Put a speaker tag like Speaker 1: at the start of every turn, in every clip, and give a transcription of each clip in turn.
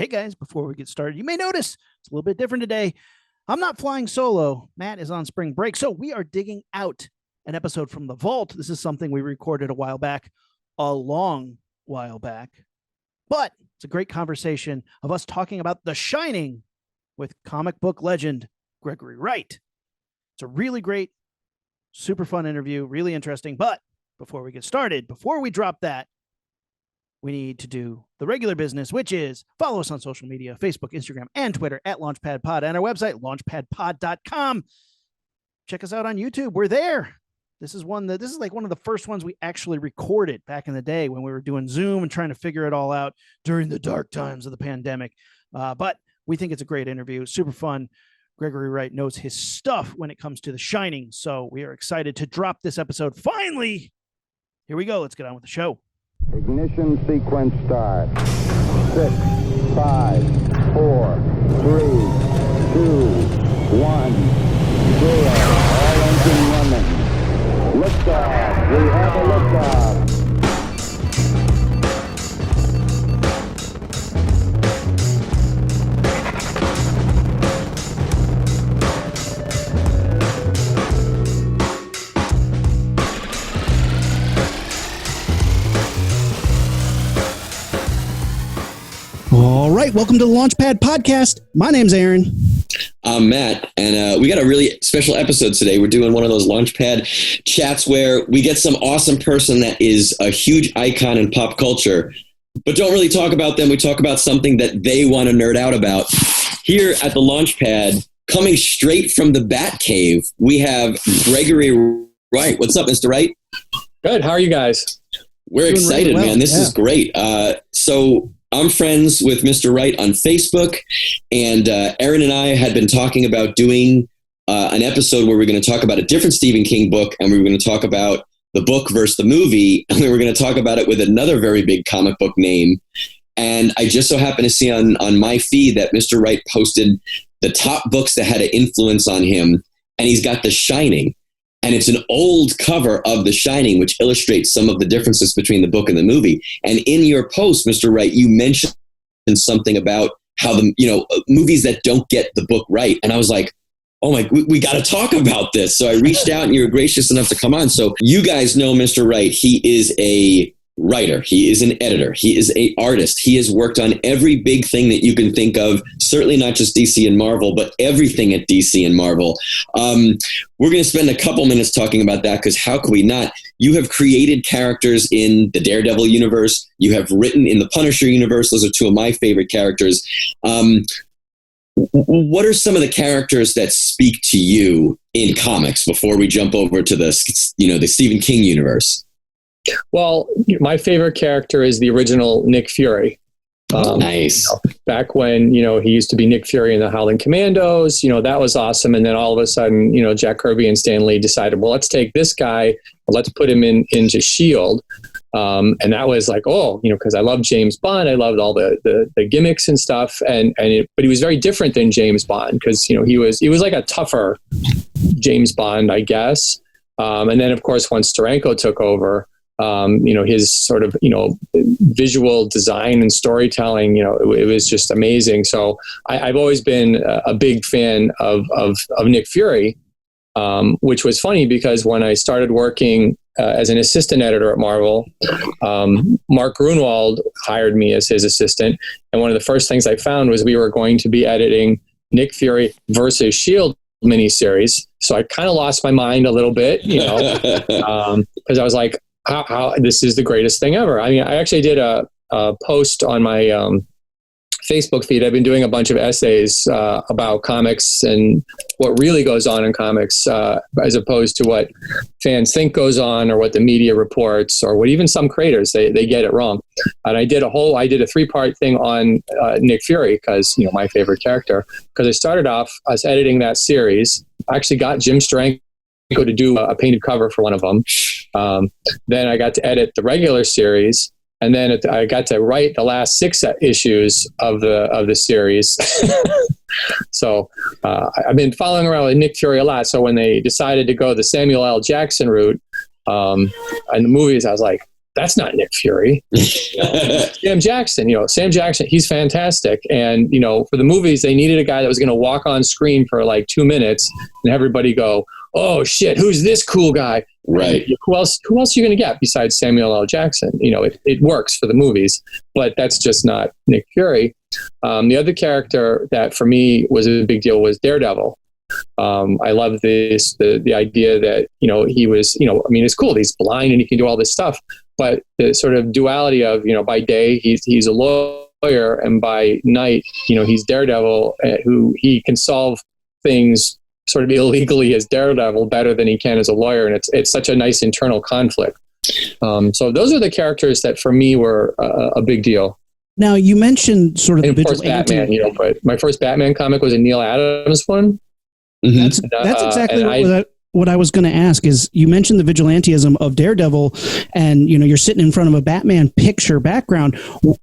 Speaker 1: Hey guys, before we get started, you may notice it's a little bit different today. I'm not flying solo. Matt is on spring break. So we are digging out an episode from the vault. This is something we recorded a long while back. But it's a great conversation of us talking about The Shining with comic book legend Gregory Wright. It's a really great, super fun interview, really interesting. But before we get started, before we drop that, we need to do the regular business, which is follow us on social media, Facebook, Instagram, and Twitter at LaunchpadPod, and our website, launchpadpod.com. Check us out on YouTube. We're there. This is like one of the first ones we actually recorded back in the day when we were doing Zoom and trying to figure it all out during the dark times of the pandemic. But we think it's a great interview, super fun. Gregory Wright knows his stuff when it comes to The Shining. So we are excited to drop this episode. Finally, here we go. Let's get on with the show.
Speaker 2: Ignition sequence start. 6, 5, 4, 3, 2, 1, 0. All engine running. Liftoff. We have a liftoff.
Speaker 1: All right, welcome to the Launchpad Podcast. My name's Aaron.
Speaker 3: I'm Matt, and we got a really special episode today. We're doing one of those Launchpad chats where we get some awesome person that is a huge icon in pop culture, but don't really talk about them. We talk about something that they want to nerd out about. Here at the Launchpad, coming straight from the Bat Cave, we have Gregory Wright. What's up, Mr. Wright?
Speaker 4: Good. How are you guys?
Speaker 3: We're excited, really well, man. This is great. So I'm friends with Mr. Wright on Facebook, and Aaron and I had been talking about doing an episode where we're going to talk about a different Stephen King book, and we were going to talk about the book versus the movie, and we were going to talk about it with another very big comic book name. And I just so happened to see on my feed that Mr. Wright posted the top books that had an influence on him, and he's got The Shining. And it's an old cover of The Shining, which illustrates some of the differences between the book and the movie. And in your post, Mr. Wright, you mentioned something about how movies that don't get the book right. And I was like, oh my, we got to talk about this. So I reached out and you were gracious enough to come on. So you guys know Mr. Wright. He is a writer. He is an editor. He is an artist. He has worked on every big thing that you can think of, certainly not just DC and Marvel, but everything at DC and Marvel. We're going to spend a couple minutes talking about that because how could we not? You have created characters in the Daredevil universe. You have written in the Punisher universe. Those are two of my favorite characters. What are some of the characters that speak to you in comics before we jump over to the Stephen King universe?
Speaker 4: Well, my favorite character is the original Nick Fury.
Speaker 3: Nice.
Speaker 4: Back when, he used to be Nick Fury in the Howling Commandos, that was awesome. And then all of a sudden, Jack Kirby and Stan Lee decided, well, let's take this guy, let's put him into S.H.I.E.L.D. And that was like, because I love James Bond. I loved all the gimmicks and stuff. But he was very different than James Bond because, he was like a tougher James Bond, I guess. And then, of course, once Steranko took over, his sort of, visual design and storytelling, it was just amazing. So I've always been a big fan of Nick Fury, which was funny because when I started working as an assistant editor at Marvel, Mark Grunwald hired me as his assistant. And one of the first things I found was we were going to be editing Nick Fury versus S.H.I.E.L.D. miniseries. So I kind of lost my mind a little bit, because I was like, how this is the greatest thing ever. I mean, I actually did a post on my Facebook feed. I've been doing a bunch of essays about comics and what really goes on in comics, as opposed to what fans think goes on or what the media reports or what even some creators, they get it wrong. And I did a 3-part thing on Nick Fury because, my favorite character, because I started off as editing that series. I actually got Jim Steranko to do a painted cover for one of them. Then I got to edit the regular series, and then I got to write the last 6 issues of the series. So I've been following around with Nick Fury a lot. So when they decided to go the Samuel L. Jackson route and the movies, I was like, that's not Nick Fury. Sam Jackson, he's fantastic. And, for the movies, they needed a guy that was going to walk on screen for like 2 minutes and everybody go, oh shit, who's this cool guy?
Speaker 3: Right.
Speaker 4: Who else are you going to get besides Samuel L. Jackson? It works for the movies, but that's just not Nick Fury. The other character that for me was a big deal was Daredevil. I love the idea that, he was, it's cool. He's blind and he can do all this stuff, but the sort of duality of, by day, he's a lawyer, and by night, he's Daredevil, who he can solve things sort of illegally as Daredevil better than he can as a lawyer. And it's such a nice internal conflict. So those are the characters that for me were a big deal.
Speaker 1: Now you mentioned sort of
Speaker 4: and
Speaker 1: the
Speaker 4: of course Batman, but my first Batman comic was a Neil Adams one.
Speaker 1: Mm-hmm. That's exactly what I was going to ask is you mentioned the vigilantism of Daredevil and, you're sitting in front of a Batman picture background.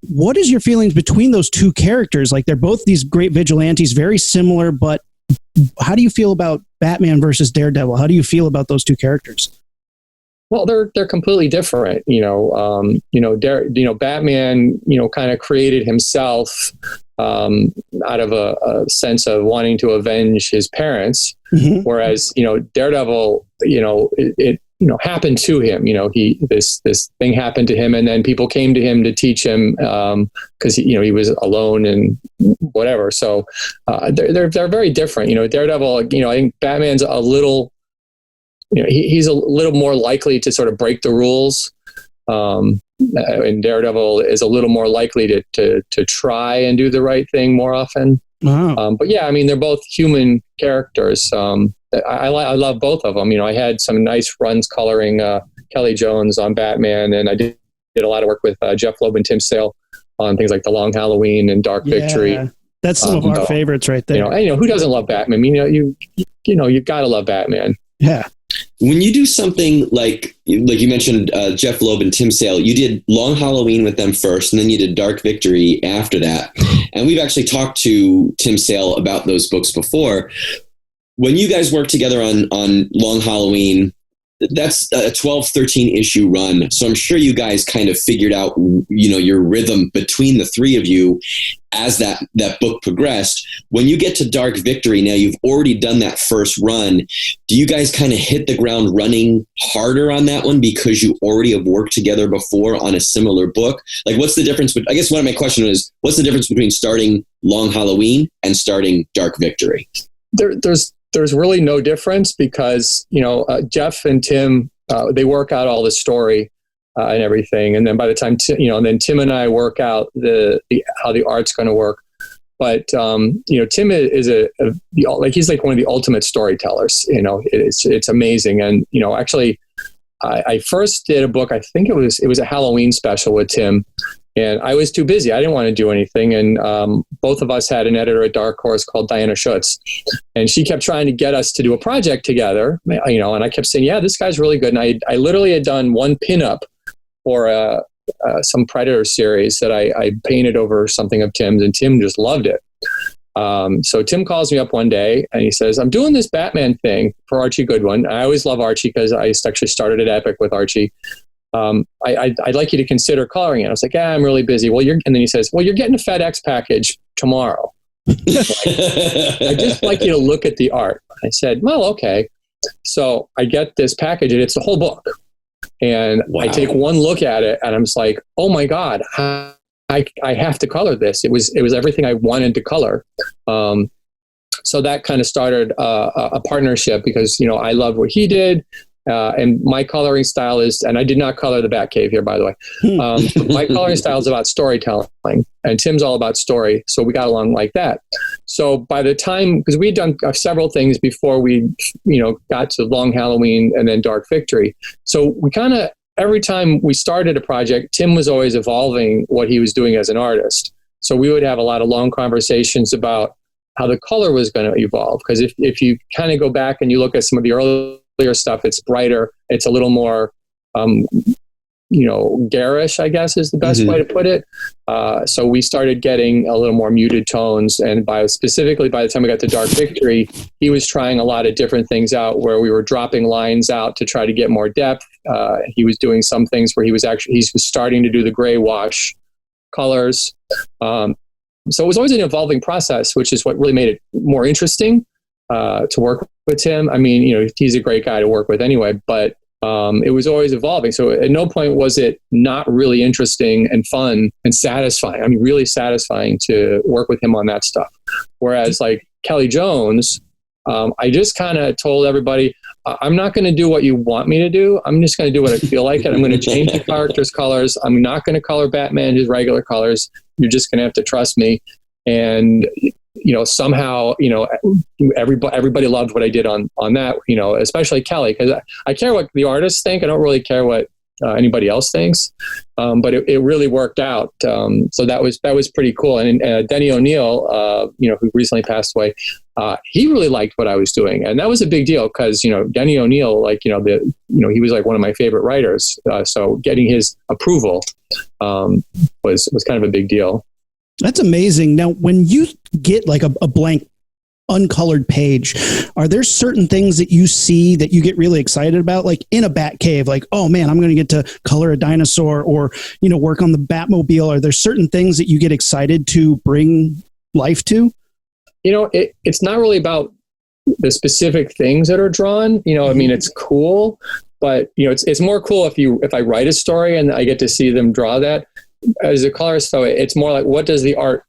Speaker 1: What is your feelings between those two characters? Like they're both these great vigilantes, very similar, but how do you feel about Batman versus Daredevil? How do you feel about those two characters?
Speaker 4: Well, they're completely different. Batman, kind of created himself out of a sense of wanting to avenge his parents, mm-hmm. whereas Daredevil, it happened to him. This thing happened to him, and then people came to him to teach him because he was alone and whatever. So they're very different. Daredevil, I think Batman's a little. He's a little more likely to sort of break the rules. And Daredevil is a little more likely to try and do the right thing more often. Wow. But yeah, they're both human characters. I love both of them. I had some nice runs coloring Kelly Jones on Batman, and I did a lot of work with Jeff Loeb and Tim Sale on things like The Long Halloween and Dark Victory.
Speaker 1: That's some of our favorites right there.
Speaker 4: Who doesn't love Batman? You've got to love Batman.
Speaker 1: Yeah.
Speaker 3: When you do something like you mentioned Jeff Loeb and Tim Sale, you did Long Halloween with them first, and then you did Dark Victory after that. And we've actually talked to Tim Sale about those books before. When you guys worked together on Long Halloween, that's a 12, 13 issue run. So I'm sure you guys kind of figured out, your rhythm between the three of you as that book progressed. When you get to Dark Victory, now you've already done that first run. Do you guys kind of hit the ground running harder on that one because you already have worked together before on a similar book? Like, what's the difference? I guess one of my question is, what's the difference between starting Long Halloween and starting Dark Victory?
Speaker 4: There's really no difference because, Jeff and Tim, they work out all the story and everything. And then by the time, then Tim and I work out how the art's going to work. But, Tim is he's like one of the ultimate storytellers. It's amazing. And, actually, I first did a book, I think it was a Halloween special with Tim. And I was too busy. I didn't want to do anything. And both of us had an editor at Dark Horse called Diana Schutz. And she kept trying to get us to do a project together, and I kept saying, yeah, this guy's really good. And I literally had done one pinup for some Predator series that I painted over something of Tim's, and Tim just loved it. So Tim calls me up one day and he says, I'm doing this Batman thing for Archie Goodwin. I always love Archie because I actually started at Epic with Archie. I'd like you to consider coloring it. I was like, I'm really busy. And then he says, well, you're getting a FedEx package tomorrow. I just like you to look at the art. I said, well, okay. So I get this package and it's the whole book. And wow. I take one look at it and I'm just like, oh my God, I have to color this. It was everything I wanted to color. So that kind of started a partnership because, I loved what he did. And my coloring style is, and I did not color the Batcave here, by the way. My coloring style is about storytelling, and Tim's all about story. So we got along like that. So by the time, because we'd done several things before we, got to Long Halloween and then Dark Victory. So we kind of, every time we started a project, Tim was always evolving what he was doing as an artist. So we would have a lot of long conversations about how the color was going to evolve. Because if you kind of go back and you look at some of the earlier stuff, it's brighter, it's a little more garish, I guess is the best way to put it. So we started getting a little more muted tones, and specifically by the time we got to Dark Victory, he was trying a lot of different things out where we were dropping lines out to try to get more depth, He was doing some things where he was starting to do the gray wash colors. So it was always an evolving process, which is what really made it more interesting to work with him. I mean, he's a great guy to work with anyway, but it was always evolving. So at no point was it not really interesting and fun and satisfying. I mean, really satisfying to work with him on that stuff. Whereas like Kelly Jones, I just kind of told everybody, I'm not going to do what you want me to do. I'm just going to do what I feel like it. I'm going to change the characters' colors. I'm not going to color Batman his regular colors. You're just going to have to trust me. And, somehow, everybody loved what I did on that, especially Kelly, because I care what the artists think. I don't really care what anybody else thinks. But it really worked out. So that was pretty cool. And Denny O'Neil, who recently passed away, he really liked what I was doing. And that was a big deal because, Denny O'Neil, he was like one of my favorite writers. So getting his approval was kind of a big deal.
Speaker 1: That's amazing. Now, when you get like a blank uncolored page, are there certain things that you see that you get really excited about? Like in a bat cave, like, oh man, I'm going to get to color a dinosaur or, work on the Batmobile. Are there certain things that you get excited to bring life to?
Speaker 4: It's not really about the specific things that are drawn. I mean, it's cool, but it's more cool if I write a story and I get to see them draw that. As a colorist, though, it's more like, what does the art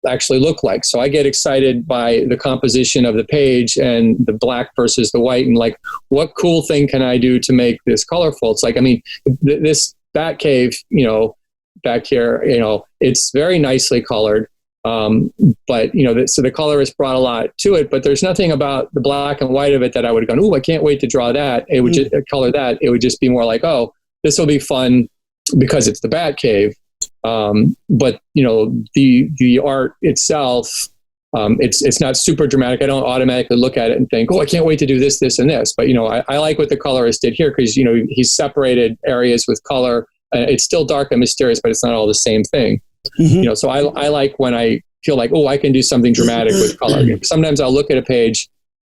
Speaker 4: actually look like? So I get excited by the composition of the page and the black versus the white, and like, what cool thing can I do to make this colorful? It's like, I mean, this bat cave, back here, it's very nicely colored. But so the colorist brought a lot to it, but there's nothing about the black and white of it that I would have gone, oh, I can't wait to draw that. It would just color that. It would just be more like, oh, this will be fun because it's the bat cave. But the art itself, it's not super dramatic. I don't automatically look at it and think, oh, I can't wait to do this, this, and this. But I like what the colorist did here because he's separated areas with color. It's still dark and mysterious, but it's not all the same thing. Mm-hmm. So I like when I feel like, oh, I can do something dramatic with color. Sometimes I'll look at a page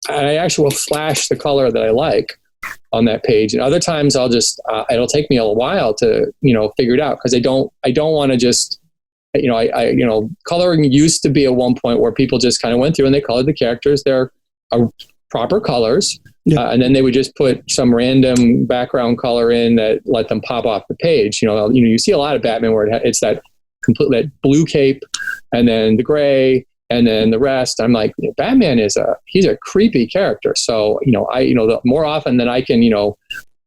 Speaker 4: and I actually will flash the color that I like on that page, and other times I'll just it'll take me a while to figure it out because I don't want to just coloring used to be at one point where people just kind of went through and they colored the characters. They're proper colors, and then they would just put some random background color in that let them pop off the page. You see a lot of Batman where it's that that blue cape and then the gray and then the rest. I'm like, Batman he's a creepy character. So, the more often than I can,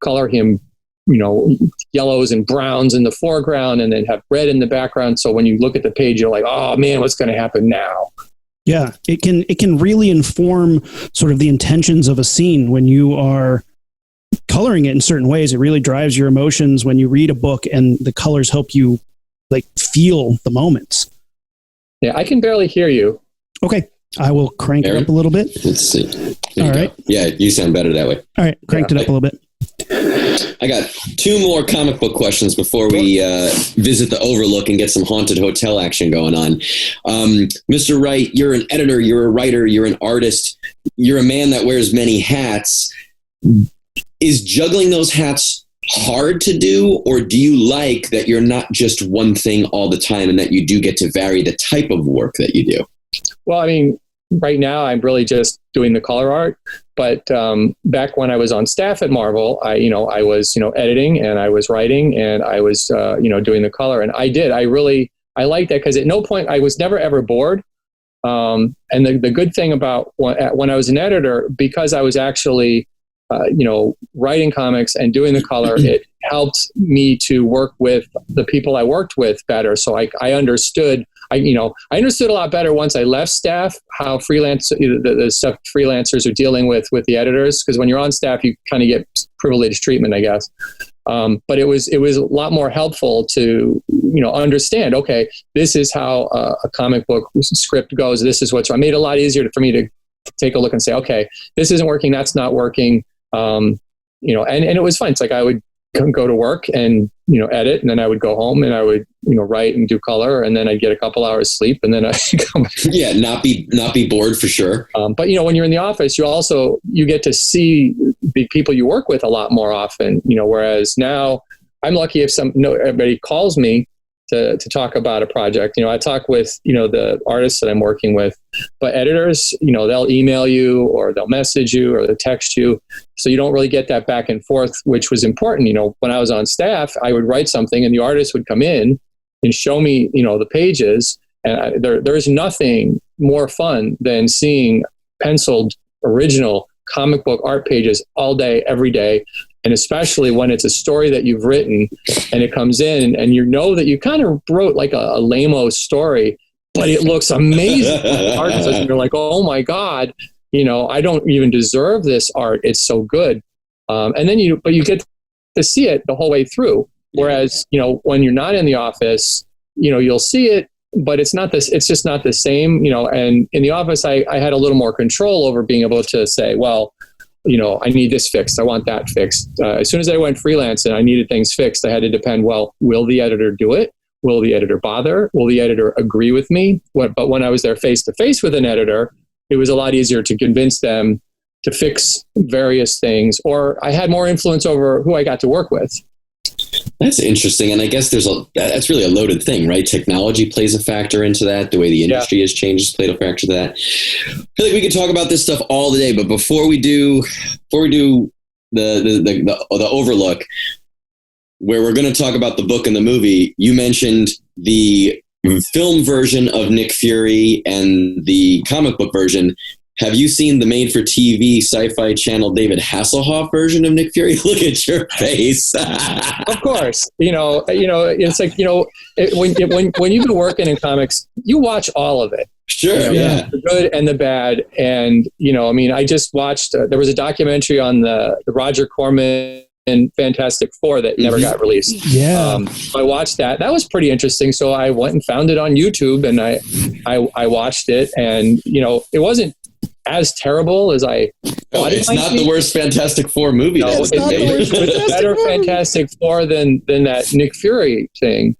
Speaker 4: color him, yellows and browns in the foreground and then have red in the background. So when you look at the page, you're like, oh man, what's going to happen now?
Speaker 1: Yeah. It can really inform sort of the intentions of a scene when you are coloring it in certain ways. It really drives your emotions when you read a book and the colors help you like feel the moments.
Speaker 4: Yeah, I can barely hear you.
Speaker 1: Okay. I will crank it up a little bit.
Speaker 3: Let's see.
Speaker 1: All right.
Speaker 3: Yeah, you sound better that way.
Speaker 1: All right. Cranked it up a little bit.
Speaker 3: I got two more comic book questions before we visit the Overlook and get some haunted hotel action going on. Mr. Wright, you're an editor, you're a writer, you're an artist, you're a man that wears many hats. Is juggling those hats hard to do, or do you like that you're not just one thing all the time and that you do get to vary the type of work that you do?
Speaker 4: Well, I mean, right now I'm really just doing the color art, but back when I was on staff at Marvel, I was editing and I was writing and I was doing the color, and I liked that because at no point I was never ever bored. And the good thing about when I was an editor, because I was actually writing comics and doing the color, it helped me to work with the people I worked with better. So I understood, I understood a lot better once I left staff, how the stuff freelancers are dealing with the editors. Because when you're on staff, you kind of get privileged treatment, I guess. But it was a lot more helpful to, understand, okay, this is how a comic book script goes. This is I made it a lot easier for me to take a look and say, okay, this isn't working. That's not working. And it was fun. It's like I would go to work and, edit. And then I would go home and I would, write and do color. And then I'd get a couple hours sleep. And then I'd come back.
Speaker 3: Yeah. Not be bored for sure.
Speaker 4: But, when you're in the office, you get to see the people you work with a lot more often, whereas now I'm lucky if everybody calls me to talk about a project. I talk with, the artists that I'm working with, but editors, they'll email you or they'll message you or they'll text you. So you don't really get that back and forth, which was important. When I was on staff, I would write something and the artist would come in and show me, the pages. And there's nothing more fun than seeing penciled original comic book art pages all day, every day. And especially when it's a story that you've written and it comes in and that you kind of wrote like a lame-o story, but it looks amazing. And you're like, oh my God, I don't even deserve this art. It's so good. And then you get to see it the whole way through. Whereas, when you're not in the office, you'll see it, but it's just not the same, and in the office, I had a little more control over being able to say, well, I need this fixed. I want that fixed. As soon as I went freelance and I needed things fixed, I had to depend, well, will the editor do it? Will the editor bother? Will the editor agree with me? But when I was there face to face with an editor, it was a lot easier to convince them to fix various things, or I had more influence over who I got to work with.
Speaker 3: That's interesting. And I guess that's really a loaded thing, right? Technology plays a factor into that. The way the industry has changed has played a factor to that. I feel like we could talk about this stuff all day, but before we do the overlook, where we're going to talk about the book and the movie, you mentioned the film version of Nick Fury and the comic book version. Have you seen the made-for-TV Sci-Fi Channel David Hasselhoff version of Nick Fury? Look at your face.
Speaker 4: Of course, it's like when you've been working in comics, you watch all of it.
Speaker 3: Sure,
Speaker 4: the good and the bad, and I just watched. There was a documentary on the Roger Corman and Fantastic Four that never got released.
Speaker 1: Yeah,
Speaker 4: I watched that. That was pretty interesting. So I went and found it on YouTube, and I watched it, and it wasn't as terrible as I thought.
Speaker 3: It's not the worst Fantastic Four movie.
Speaker 4: No, it's a better Fantastic Four than that Nick Fury thing.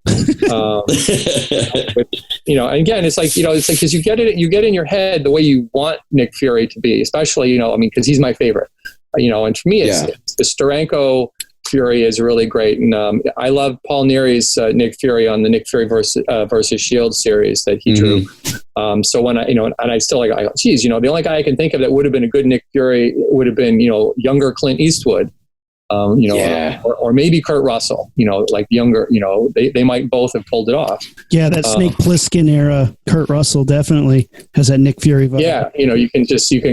Speaker 4: And again, it's like because you get in your head the way you want Nick Fury to be, especially because he's my favorite. And for me, it's the Steranko Fury is really great, and I love Paul Neary's Nick Fury on the Nick Fury versus Shield series that he drew. So when and I still geez, the only guy I can think of that would have been a good Nick Fury would have been younger Clint Eastwood. Or maybe Kurt Russell, like younger, they might both have pulled it off.
Speaker 1: Yeah, that Snake Plissken era, Kurt Russell definitely has that Nick Fury vibe.
Speaker 4: Yeah, you can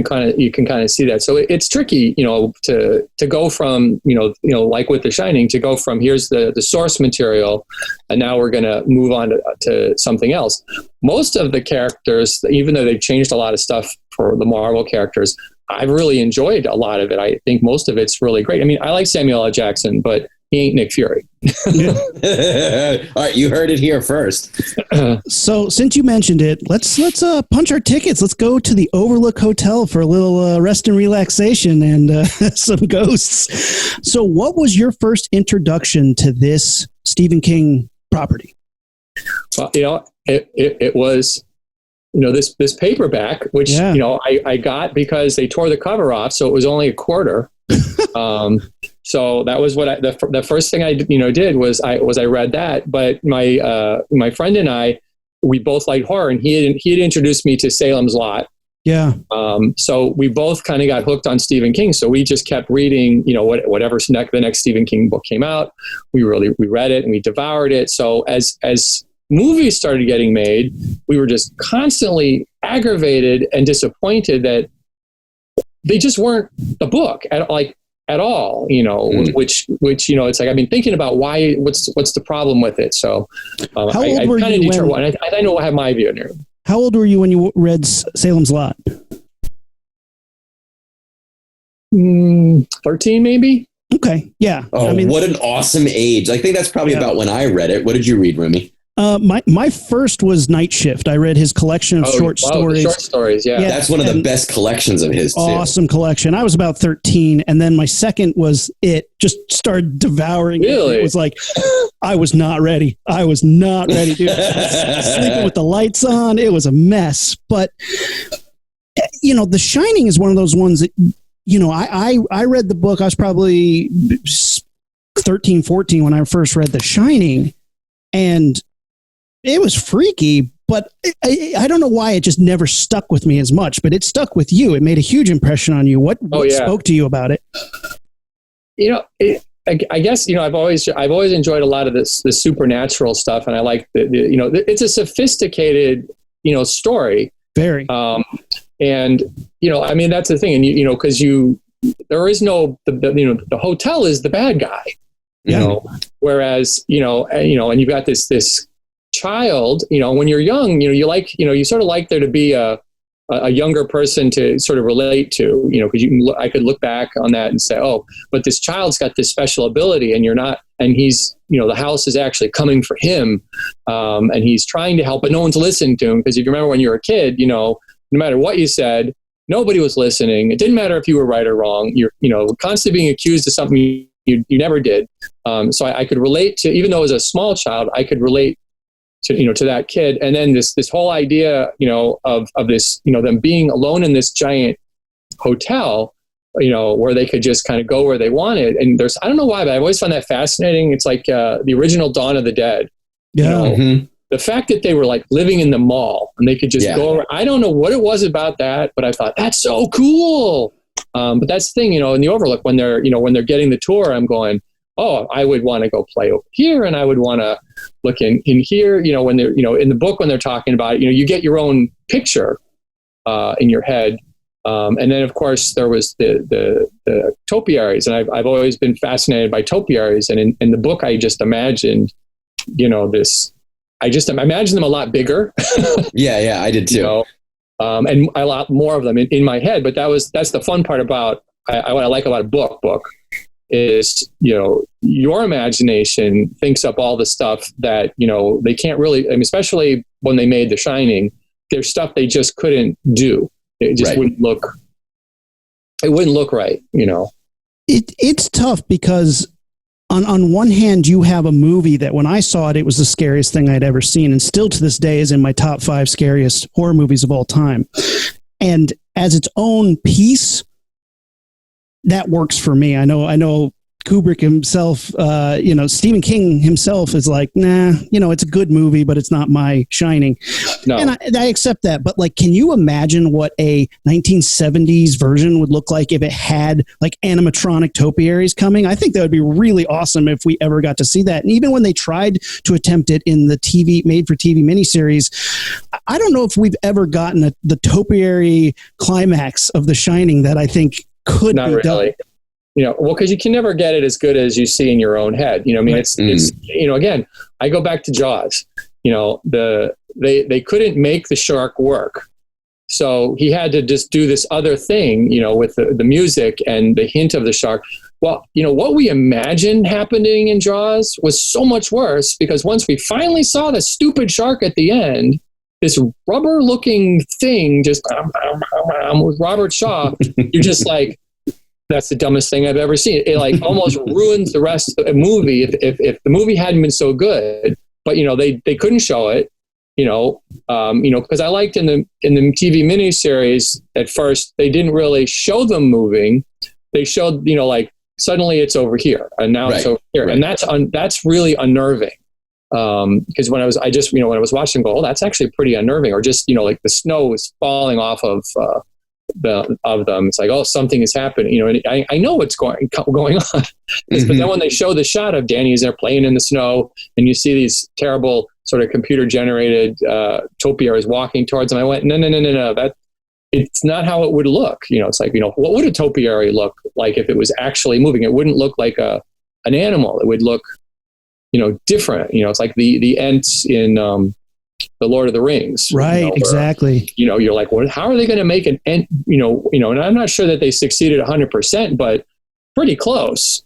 Speaker 4: kind of see that. So it's tricky, to go from, like with The Shining, to go from here's the source material, and now we're going to move on to something else. Most of the characters, even though they've changed a lot of stuff for the Marvel characters, I've really enjoyed a lot of it. I think most of it's really great. I mean, I like Samuel L. Jackson, but he ain't Nick Fury.
Speaker 3: All right, you heard it here first.
Speaker 1: So since you mentioned it, let's punch our tickets. Let's go to the Overlook Hotel for a little rest and relaxation and some ghosts. So what was your first introduction to this Stephen King property?
Speaker 4: Well, it was... this paperback, which, I got because they tore the cover off. So it was only a quarter. So that was what the first thing I did was I read that. But my friend and I, we both liked horror, and he had introduced me to Salem's Lot.
Speaker 1: Yeah.
Speaker 4: So we both kind of got hooked on Stephen King. So we just kept reading, whatever the next Stephen King book came out. We read it and we devoured it. So as movies started getting made, we were just constantly aggravated and disappointed that they just weren't the book at all, which, it's like, I've been thinking about what's the problem with it. So
Speaker 1: how old were you when,
Speaker 4: I know I have my view in here.
Speaker 1: How old were you when you read Salem's Lot?
Speaker 4: 13 maybe.
Speaker 1: Okay. Yeah.
Speaker 3: Oh, what an awesome age. I think that's probably about when I read it. What did you read, Remy?
Speaker 1: My first was Night Shift. I read his collection of short stories.
Speaker 4: Short stories, yeah.
Speaker 3: That's one of the best collections of his, too.
Speaker 1: Awesome collection. I was about 13, and then my second was It. Just started devouring
Speaker 4: Really?
Speaker 1: it. It was like, I was not ready. I was not ready, dude. Sleeping with the lights on. It was a mess. But, The Shining is one of those ones that, I read the book. I was probably 13, 14 when I first read The Shining, and it was freaky, but I don't know why it just never stuck with me as much, but it stuck with you. It made a huge impression on you. What spoke to you about it?
Speaker 4: I guess, I've always enjoyed a lot of this supernatural stuff. And I like it's a sophisticated, story.
Speaker 1: Very.
Speaker 4: And, that's the thing. And, because there is no, the hotel is the bad guy, whereas, and you've got this child, when you're young, you sort of like there to be a younger person to sort of relate to, because I could look back on that and say, oh, but this child's got this special ability, and you're not, and he's, the house is actually coming for him, and he's trying to help, but no one's listening to him. Because if you remember when you were a kid, no matter what you said, nobody was listening. It didn't matter if you were right or wrong. You're, constantly being accused of something you never did. So I could relate to, even though as a small child, I could relate to that kid. And then this whole idea, of this, them being alone in this giant hotel, where they could just kind of go where they wanted. And I don't know why, but I've always found that fascinating. It's like the original Dawn of the Dead.
Speaker 1: Yeah.
Speaker 4: The fact that they were like living in the mall and they could just go around. I don't know what it was about that, but I thought that's so cool. But that's the thing, in the Overlook, when they're getting the tour, I'm going, oh, I would want to go play over here, and I would want to look in here. When they're, in the book, when they're talking about it, you get your own picture in your head. And then, of course, there was the topiaries, and I've always been fascinated by topiaries. And in the book, I just imagined, I just imagine them a lot bigger.
Speaker 3: Yeah, I did too.
Speaker 4: And a lot more of them in my head. But that's the fun part about what I like about a book is, your imagination thinks up all the stuff that, they can't really, especially when they made The Shining, there's stuff they just couldn't do. It just wouldn't look right,
Speaker 1: It's tough because on one hand, you have a movie that when I saw it, it was the scariest thing I'd ever seen, and still to this day is in my top 5 scariest horror movies of all time. And as its own piece, that works for me. I know Kubrick himself, Stephen King himself is like, nah, it's a good movie, but it's not my Shining.
Speaker 4: No.
Speaker 1: And I accept that. But can you imagine what a 1970s version would look like if it had animatronic topiaries coming? I think that would be really awesome if we ever got to see that. And even when they tried to attempt it in the made-for-TV miniseries, I don't know if we've ever gotten the topiary climax of The Shining that I think could
Speaker 4: not
Speaker 1: be
Speaker 4: really
Speaker 1: done.
Speaker 4: Because you can never get it as good as you see in your own head. It's again, I go back to Jaws. They couldn't make the shark work, so he had to just do this other thing. With the music and the hint of the shark. Well, what we imagined happening in Jaws was so much worse, because once we finally saw the stupid shark at the end, this rubber-looking thing just with Robert Shaw, you're just like, that's the dumbest thing I've ever seen. It almost ruins the rest of the movie if the movie hadn't been so good. But they couldn't show it. Because I liked in the TV miniseries at first, they didn't really show them moving. They showed suddenly it's over here and now it's over here, and that's really unnerving. Because when I was watching, I go, oh, that's actually pretty unnerving. Or just the snow is falling off of them. It's like, oh, something is happening, and I know what's going on. But then when they show the shot of Danny as they're playing in the snow, and you see these terrible sort of computer generated topiaries walking towards them, I went, no, that it's not how it would look. It's like, what would a topiary look like if it was actually moving? It wouldn't look like an animal. It would look different. It's like the Ents in the Lord of the Rings,
Speaker 1: right? Exactly.
Speaker 4: You're like, well, how are they going to make an Ent? And I'm not sure that they succeeded 100%, but pretty close.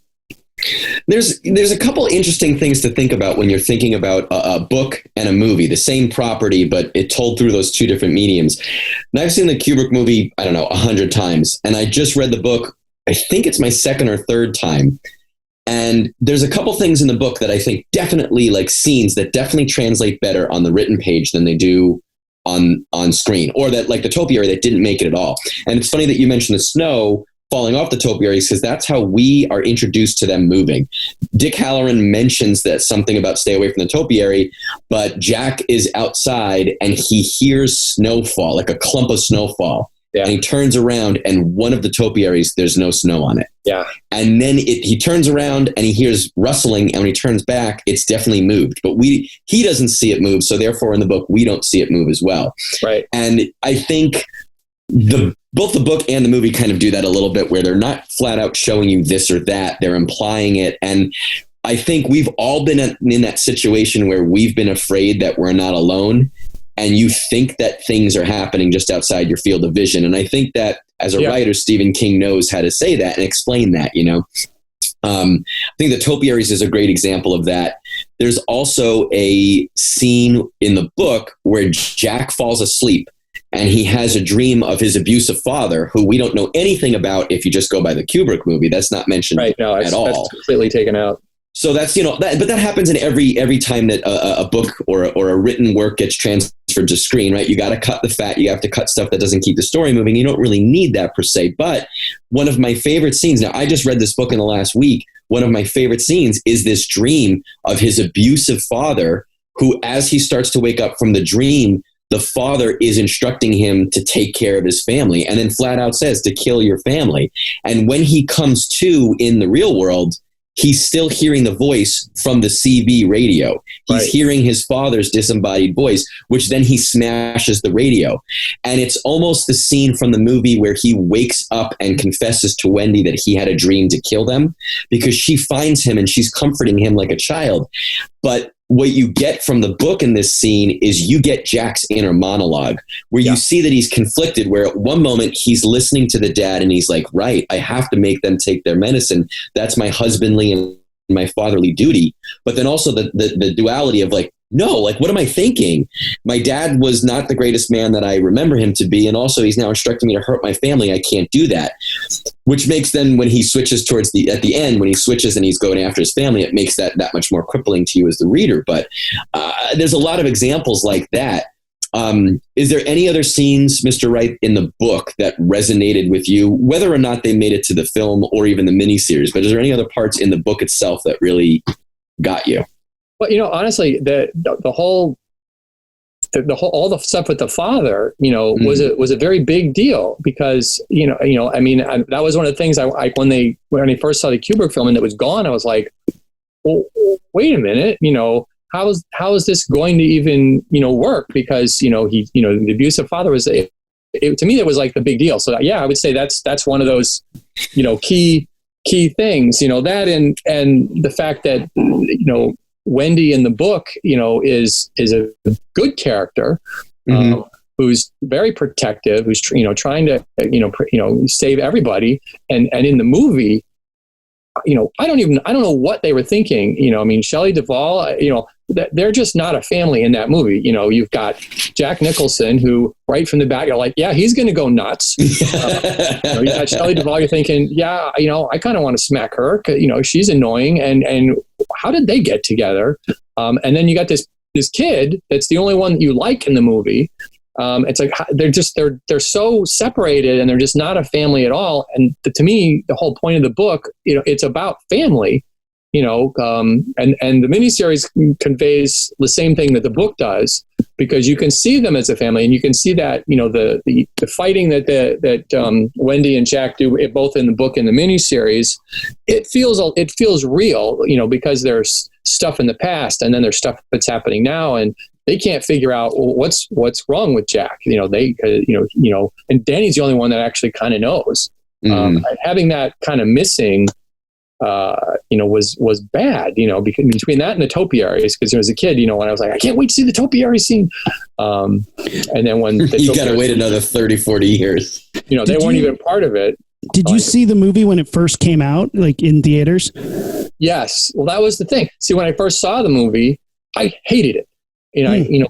Speaker 3: There's a couple interesting things to think about when you're thinking about a book and a movie, the same property, but it told through those two different mediums. And I've seen the Kubrick movie, I don't know, 100 times. And I just read the book, I think it's my second or third time. And there's a couple things in the book that I think definitely, like scenes that definitely translate better on the written page than they do on screen, or that, like the topiary, that didn't make it at all. And it's funny that you mentioned the snow falling off the topiaries, because that's how we are introduced to them moving. Dick Halloran mentions that something about stay away from the topiary, but Jack is outside and he hears snowfall, like a clump of snowfall. Yeah. And he turns around and one of the topiaries, there's no snow on it.
Speaker 4: Yeah.
Speaker 3: And then he turns around and he hears rustling, and when he turns back, it's definitely moved. But he doesn't see it move, so therefore in the book, we don't see it move as well.
Speaker 4: Right.
Speaker 3: And I think both the book and the movie kind of do that a little bit, where they're not flat out showing you this or that, they're implying it. And I think we've all been in that situation where we've been afraid that we're not alone, and you think that things are happening just outside your field of vision. And I think that as a writer, Stephen King knows how to say that and explain that, you know. I think the topiaries is a great example of that. There's also a scene in the book where Jack falls asleep and he has a dream of his abusive father, who we don't know anything about if you just go by the Kubrick movie. That's not mentioned at all.
Speaker 4: That's completely taken out.
Speaker 3: So that's, you know, but that happens in every time that a book or a written work gets transferred to screen, right? You got to cut the fat. You have to cut stuff that doesn't keep the story moving. You don't really need that per se. But one of my favorite scenes, now I just read this book in the last week. One of my favorite scenes is this dream of his abusive father, who, as he starts to wake up from the dream, the father is instructing him to take care of his family, and then flat out says to kill your family. And when he comes to in the real world, he's still hearing the voice from the CB radio. He's hearing his father's disembodied voice, which then he smashes the radio. And it's almost the scene from the movie where he wakes up and confesses to Wendy that he had a dream to kill them, because she finds him and she's comforting him like a child. But what you get from the book in this scene is you get Jack's inner monologue, where you see that he's conflicted, where at one moment he's listening to the dad and he's like, right, I have to make them take their medicine. That's my husbandly and my fatherly duty. But then also the duality of like, no, like, what am I thinking? My dad was not the greatest man that I remember him to be. And also he's now instructing me to hurt my family. I can't do that. Which makes then when he switches at the end, when he switches and he's going after his family, it makes that much more crippling to you as the reader. But there's a lot of examples like that. Is there any other scenes, Mr. Wright, in the book that resonated with you, whether or not they made it to the film or even the miniseries? But is there any other parts in the book itself that really got you?
Speaker 4: Well, you know, honestly, the whole all the stuff with the father, you know, was a very big deal, because you know, I mean, that was one of the things when I first saw the Kubrick film and it was gone, I was like, well, wait a minute, you know, how is this going to even, you know, work? Because you know, the abusive father was to me, it was like the big deal. So yeah, I would say that's one of those, you know, key things, you know, that and the fact that, you know, Wendy in the book, you know, is a good character, who's very protective, who's trying to save everybody, and in the movie, you know, I don't know what they were thinking. You know, I mean, Shelley Duvall, you know, they're just not a family in that movie. You know, you've got Jack Nicholson, who right from the back, you're like, yeah, he's going to go nuts. You know, you got Shelley Duvall, you're thinking, yeah, you know, I kind of want to smack her. You know, she's annoying. And how did they get together? And then you got this kid that's the only one that you like in the movie. It's like they're so separated, and they're just not a family at all. And to me, the whole point of the book, you know, it's about family. You know, and the miniseries conveys the same thing that the book does, because you can see them as a family, and you can see that, you know, the fighting that Wendy and Jack do, both in the book and the miniseries. It feels real, you know, because there's stuff in the past, and then there's stuff that's happening now, and they can't figure out, well, what's wrong with Jack. You know, and Danny's the only one that actually kind of knows. Having that kind of missing, you know, was bad, you know, because between that and the topiaries, because as a kid, you know, when I was like, I can't wait to see the topiary scene. And then when
Speaker 3: you got to wait another 30, 40 years,
Speaker 4: you know, they weren't even part of it.
Speaker 1: Did you see the movie when it first came out, like in theaters?
Speaker 4: Yes. Well, that was the thing. See, when I first saw the movie, I hated it.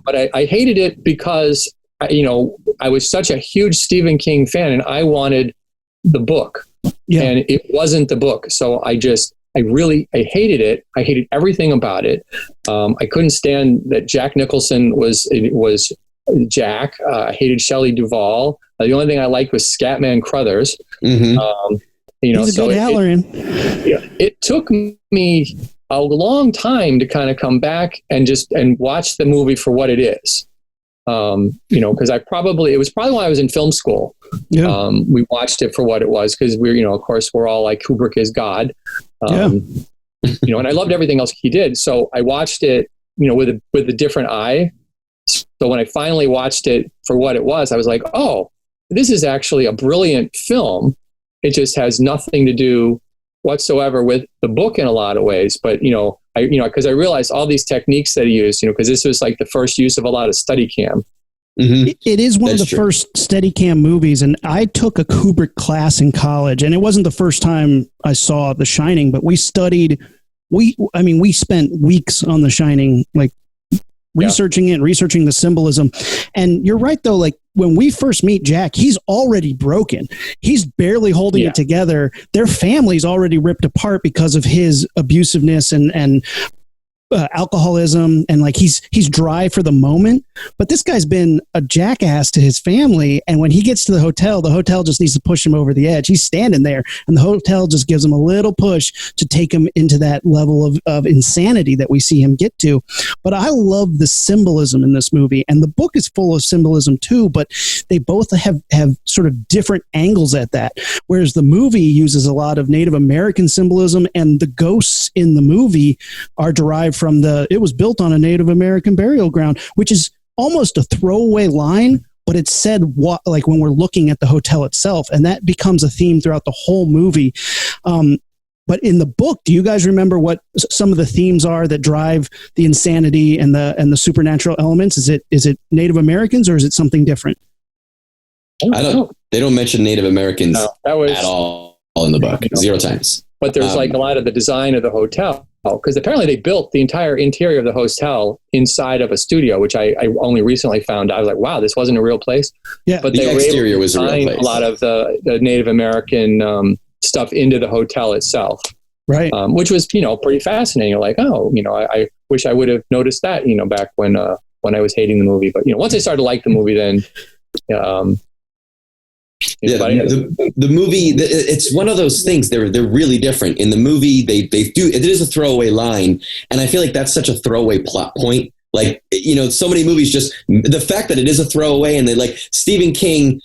Speaker 4: But I hated it because, I was such a huge Stephen King fan and I wanted the book. Yeah. And it wasn't the book. So I hated it. I hated everything about it. I couldn't stand that Jack Nicholson was Jack. I hated Shelley Duvall. The only thing I liked was Scatman Crothers.
Speaker 3: Mm-hmm.
Speaker 1: He's a good Halloran.
Speaker 4: It took me a long time to kind of come back and watch the movie for what it is. Because it was probably when I was in film school. Yeah. We watched it for what it was because of course we're all like Kubrick is God. And I loved everything else he did. So I watched it, with a different eye. So when I finally watched it for what it was, I was like, oh, this is actually a brilliant film. It just has nothing to do whatsoever with the book in a lot of ways. But, because I realized all these techniques that he used, because this was like the first use of a lot of Steadicam.
Speaker 1: Mm-hmm. It is one of the first Steadicam movies. And I took a Kubrick class in college, and it wasn't the first time I saw The Shining, but we spent weeks on The Shining, like researching it, researching the symbolism. And you're right, though, like when we first meet Jack, he's already broken. He's barely holding it together. Their family's already ripped apart because of his abusiveness and alcoholism, and like he's dry for the moment. But this guy's been a jackass to his family, and when he gets to the hotel just needs to push him over the edge. He's standing there, and the hotel just gives him a little push to take him into that level of insanity that we see him get to. But I love the symbolism in this movie, and the book is full of symbolism too, but they both have sort of different angles at that. Whereas the movie uses a lot of Native American symbolism, and the ghosts in the movie are derived from it was built on a Native American burial ground, which is almost a throwaway line, but it's said like when we're looking at the hotel itself, and that becomes a theme throughout the whole movie. But in the book, do you guys remember what some of the themes are that drive the insanity and the supernatural elements? Is it Native Americans, or is it something different?
Speaker 3: They don't mention Native Americans at all in the book. 0 times.
Speaker 4: But there's like a lot of the design of the hotel. Because apparently they built the entire interior of the hotel inside of a studio, which I only recently found out. I was like, wow, this wasn't a real place. Yeah, but the exterior was a real place. A lot of the Native American stuff into the hotel itself, right? Which was pretty fascinating. Like, I wish I would have noticed that back when I was hating the movie. But once I started to like the movie, then.
Speaker 3: The movie, it's one of those things. They're really different. In the movie, they do, it is a throwaway line, and I feel like that's such a throwaway plot point. Like, so many movies, just the fact that it is a throwaway, and Stephen King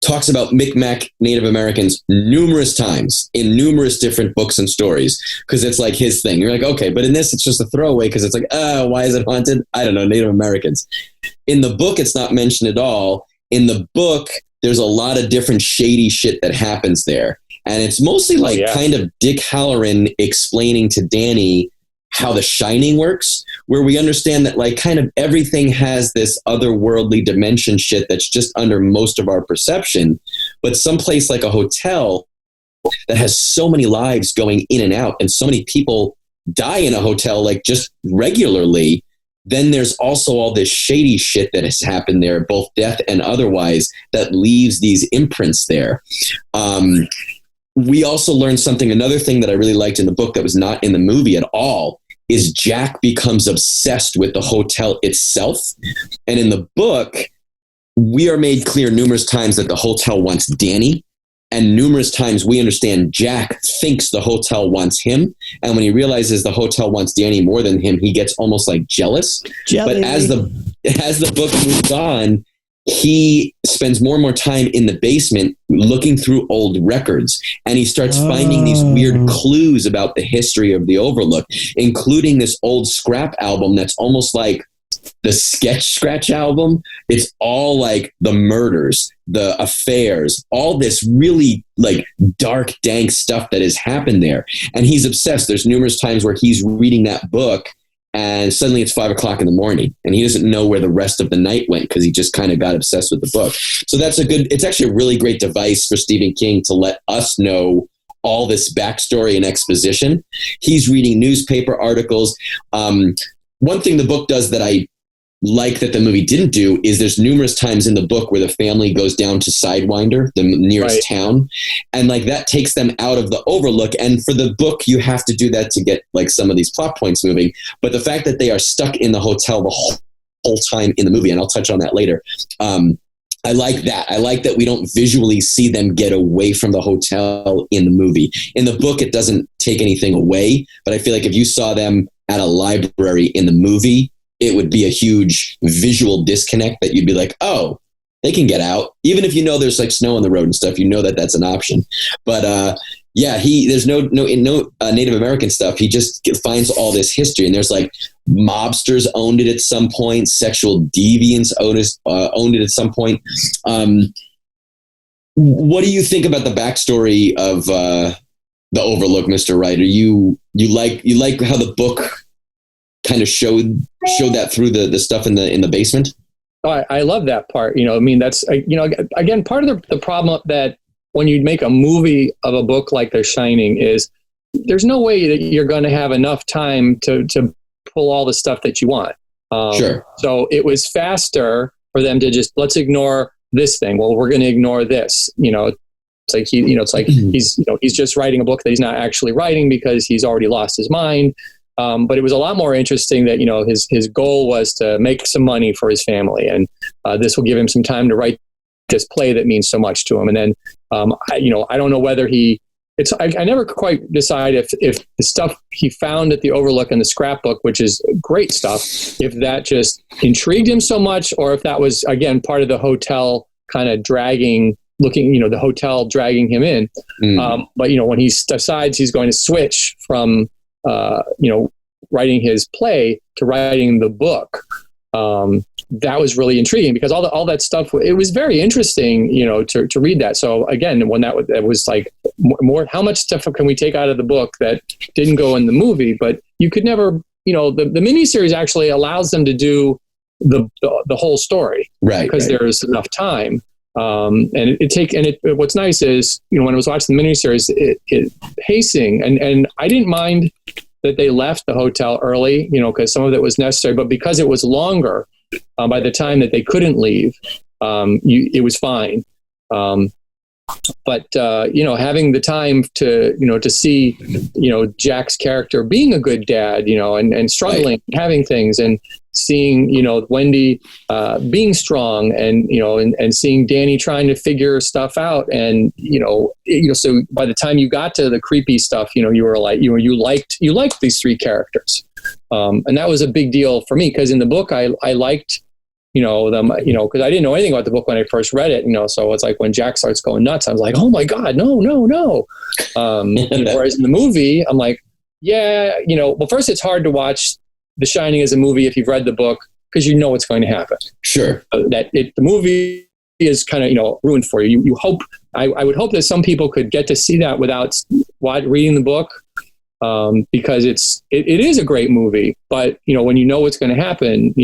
Speaker 3: talks about Micmac Native Americans numerous times in numerous different books and stories, because it's like his thing. You're like, okay, but in this, it's just a throwaway because it's like, why is it haunted? I don't know, Native Americans. In the book, it's not mentioned at all. In the book, there's a lot of different shady shit that happens there. And it's mostly kind of Dick Halloran explaining to Danny how The Shining works, where we understand that like kind of everything has this otherworldly dimension shit that's just under most of our perception. But someplace like a hotel that has so many lives going in and out, and so many people die in a hotel like just regularly, then there's also all this shady shit that has happened there, both death and otherwise, that leaves these imprints there. We also learned something, another thing that I really liked in the book that was not in the movie at all, is Jack becomes obsessed with the hotel itself. And in the book, we are made clear numerous times that the hotel wants Danny. And numerous times we understand Jack thinks the hotel wants him. And when he realizes the hotel wants Danny more than him, he gets almost like jealous. But as the book moves on, he spends more and more time in the basement looking through old records. And he starts finding these weird clues about the history of the Overlook, including this old scrap album that's almost like the Sketch Scratch album. It's all like the murders, the affairs, all this really like dark, dank stuff that has happened there. And he's obsessed. There's numerous times where he's reading that book and suddenly it's 5 o'clock in the morning, and he doesn't know where the rest of the night went because he just kind of got obsessed with the book. So it's actually a really great device for Stephen King to let us know all this backstory and exposition. He's reading newspaper articles. One thing the book does that I like that the movie didn't do is there's numerous times in the book where the family goes down to Sidewinder, the nearest town, and like that takes them out of the Overlook. And for the book, you have to do that to get like some of these plot points moving. But the fact that they are stuck in the hotel the whole time in the movie, and I'll touch on that later. I like that. I like that we don't visually see them get away from the hotel in the movie. In the book, it doesn't take anything away, but I feel like if you saw them at a library in the movie, it would be a huge visual disconnect that you'd be like, oh, they can get out. Even if you know there's like snow on the road and stuff, you know that that's an option. But there's no Native American stuff. He just finds all this history, and there's like mobsters owned it at some point, sexual deviants owned it at some point. What do you think about the backstory of the Overlook, Mr. Wright? You like how the book kind of showed that through the stuff in the basement?
Speaker 4: Oh, I love that part. I mean, that's, again, part of the problem that when you make a movie of a book like The Shining is there's no way that you're going to have enough time to pull all the stuff that you want.
Speaker 3: Sure.
Speaker 4: So it was faster for them to just, let's ignore this thing. Well, we're going to ignore this. It's like he's just writing a book that he's not actually writing because he's already lost his mind. But it was a lot more interesting that, his goal was to make some money for his family. And this will give him some time to write this play that means so much to him. And then, I don't know whether I never quite decide if the stuff he found at the Overlook in the scrapbook, which is great stuff, if that just intrigued him so much, or if that was, again, part of the hotel kind of the hotel dragging him in. But, when he decides he's going to switch from, writing his play to writing the book, that was really intriguing because all that stuff, it was very interesting, to read that. So again, when that was like more, how much stuff can we take out of the book that didn't go in the movie? But you could never, the miniseries actually allows them to do the whole story,
Speaker 3: right?
Speaker 4: Because there's enough time. What's nice is, when I was watching the miniseries, it pacing, and I didn't mind that they left the hotel early, because some of it was necessary, but because it was longer, by the time that they couldn't leave, it was fine. But having the time to see, Jack's character being a good dad, and struggling, having things, and seeing, Wendy being strong, and seeing Danny trying to figure stuff out, and so by the time you got to the creepy stuff, you were like, you liked these three characters, and that was a big deal for me because in the book I liked them, because I didn't know anything about the book when I first read it, so it's like when Jack starts going nuts, I was like, oh my God, no. Whereas in the movie, I'm like, yeah, well, first it's hard to watch The Shining as a movie if you've read the book because you know what's going to happen.
Speaker 3: Sure.
Speaker 4: The movie is kind of, ruined for you. You hope, I would hope that some people could get to see that without reading the book, because it is a great movie, but when you know what's going to happen,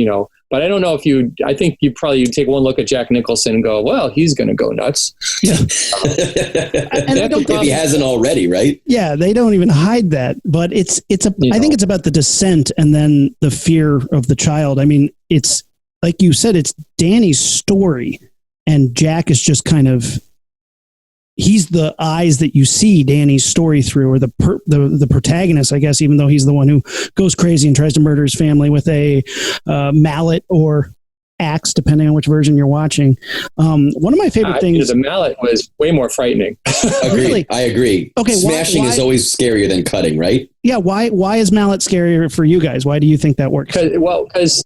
Speaker 4: but I don't know if I think you'd take one look at Jack Nicholson and go, well, he's going to go nuts.
Speaker 1: Yeah.
Speaker 3: If he hasn't already, right?
Speaker 1: Yeah. They don't even hide that, but I think it's about the descent and then the fear of the child. I mean, it's like you said, it's Danny's story and Jack is just kind of, he's the eyes that you see Danny's story through, or the protagonist, I guess, even though he's the one who goes crazy and tries to murder his family with a mallet or axe, depending on which version you're watching. One of my favorite things...
Speaker 4: The mallet was way more frightening.
Speaker 3: Really? I agree. Okay, smashing is always scarier than cutting, right?
Speaker 1: Yeah, why is mallet scarier for you guys? Why do you think that works?
Speaker 4: Because,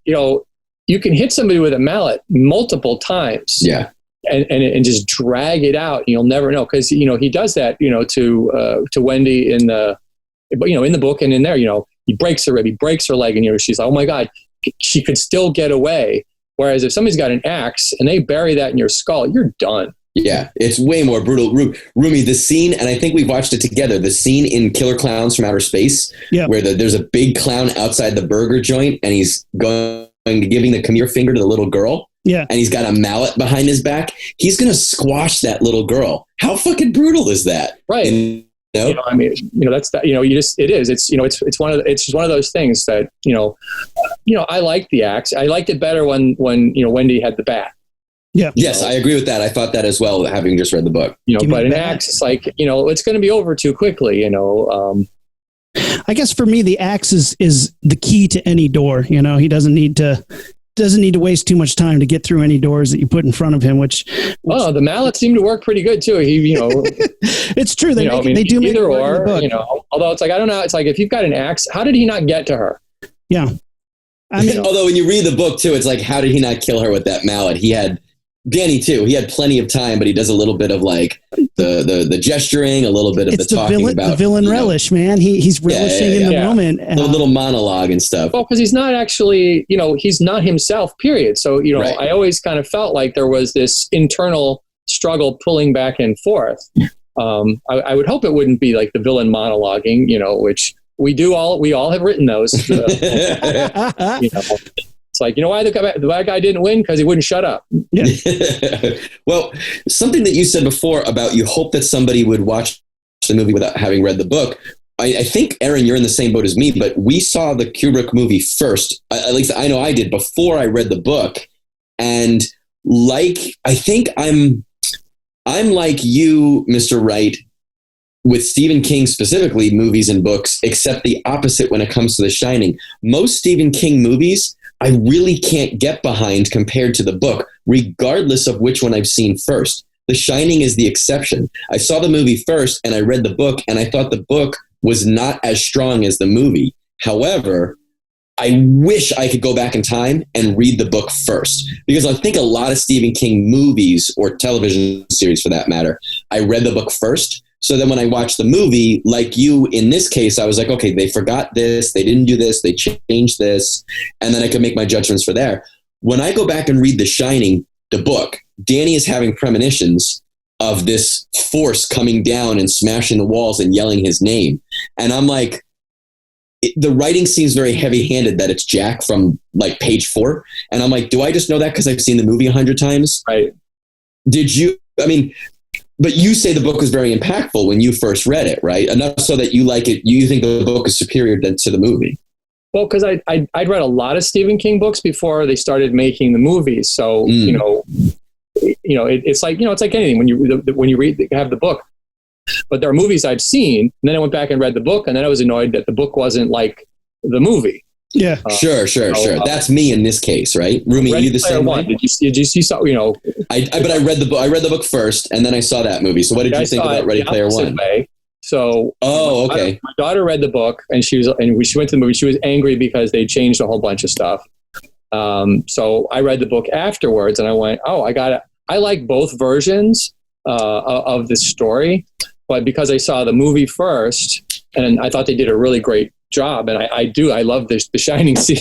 Speaker 4: you can hit somebody with a mallet multiple times.
Speaker 3: Yeah.
Speaker 4: And just drag it out. You'll never know because he does that to Wendy in the book and in there he breaks her rib, he breaks her leg, and she's like, oh my God, she could still get away. Whereas if somebody's got an axe and they bury that in your skull, you're done.
Speaker 3: Yeah, it's way more brutal. Rumi, the scene, and I think we've watched it together, the scene in Killer Clowns from Outer Space, where there's a big clown outside the burger joint, and he's giving the come here finger to the little girl.
Speaker 1: Yeah.
Speaker 3: And he's got a mallet behind his back. He's going to squash that little girl. How fucking brutal is that?
Speaker 4: Right.
Speaker 3: And,
Speaker 4: I mean, that's that. It is. It's it's just one of those things that I like the axe. I liked it better when Wendy had the bat.
Speaker 1: Yeah.
Speaker 3: Yes, I agree with that. I thought that as well, having just read the book.
Speaker 4: But an axe, it's like it's going to be over too quickly.
Speaker 1: I guess for me, the axe is the key to any door. He doesn't need to waste too much time to get through any doors that you put in front of him. Which
Speaker 4: the mallets seem to work pretty good too.
Speaker 1: It's true. They do make
Speaker 4: either
Speaker 1: it
Speaker 4: or. Although it's like I don't know. It's like if you've got an axe, how did he not get to her?
Speaker 1: Yeah.
Speaker 3: I mean, although when you read the book too, it's like, how did he not kill her with that mallet? Danny too. He had plenty of time, but he does a little bit of like the gesturing, a little bit of the talking about
Speaker 1: the villain relish, man. He's relishing in the moment.
Speaker 3: Little monologue and stuff.
Speaker 4: Well, because he's not actually, he's not himself. Period. So right. I always kind of felt like there was this internal struggle pulling back and forth. I would hope it wouldn't be like the villain monologuing, which we all have written those. It's like, why the bad guy didn't win? Because he wouldn't shut up.
Speaker 1: Yeah.
Speaker 3: Well, something that you said before about you hope that somebody would watch the movie without having read the book. I think, Aaron, you're in the same boat as me, but we saw the Kubrick movie first. At least I know I did before I read the book. And I think I'm like you, Mr. Wright, with Stephen King specifically, movies and books, except the opposite when it comes to The Shining. Most Stephen King movies, I really can't get behind compared to the book, regardless of which one I've seen first. The Shining is the exception. I saw the movie first and I read the book, and I thought the book was not as strong as the movie. However, I wish I could go back in time and read the book first, because I think a lot of Stephen King movies, or television series for that matter, I read the book first. So then when I watched the movie, like you, in this case, I was like, okay, they forgot this, they didn't do this, they changed this, and then I could make my judgments for there. When I go back and read The Shining, the book, Danny is having premonitions of this force coming down and smashing the walls and yelling his name. And I'm like, the writing seems very heavy-handed that it's Jack from like page 4. And I'm like, do I just know that because I've seen the movie 100 times?
Speaker 4: Right.
Speaker 3: But you say the book was very impactful when you first read it, right? Enough so that you like it. You think the book is superior to the movie.
Speaker 4: Well, because I'd read a lot of Stephen King books before they started making the movies. So, it's like anything when you have the book. But there are movies I've seen, and then I went back and read the book, and then I was annoyed that the book wasn't like the movie.
Speaker 1: Yeah,
Speaker 3: sure. That's me in this case, right? Rumi, you the same way?
Speaker 4: Did you see? But
Speaker 3: I read the book. I read the book first, and then I saw that movie. So what did you think about Ready Player One?
Speaker 4: So,
Speaker 3: okay.
Speaker 4: My daughter read the book, and she went to the movie. She was angry because they changed a whole bunch of stuff. So I read the book afterwards, and I went, I like both versions of the story, but because I saw the movie first, and I thought they did a really great job, and I love the Shining scene.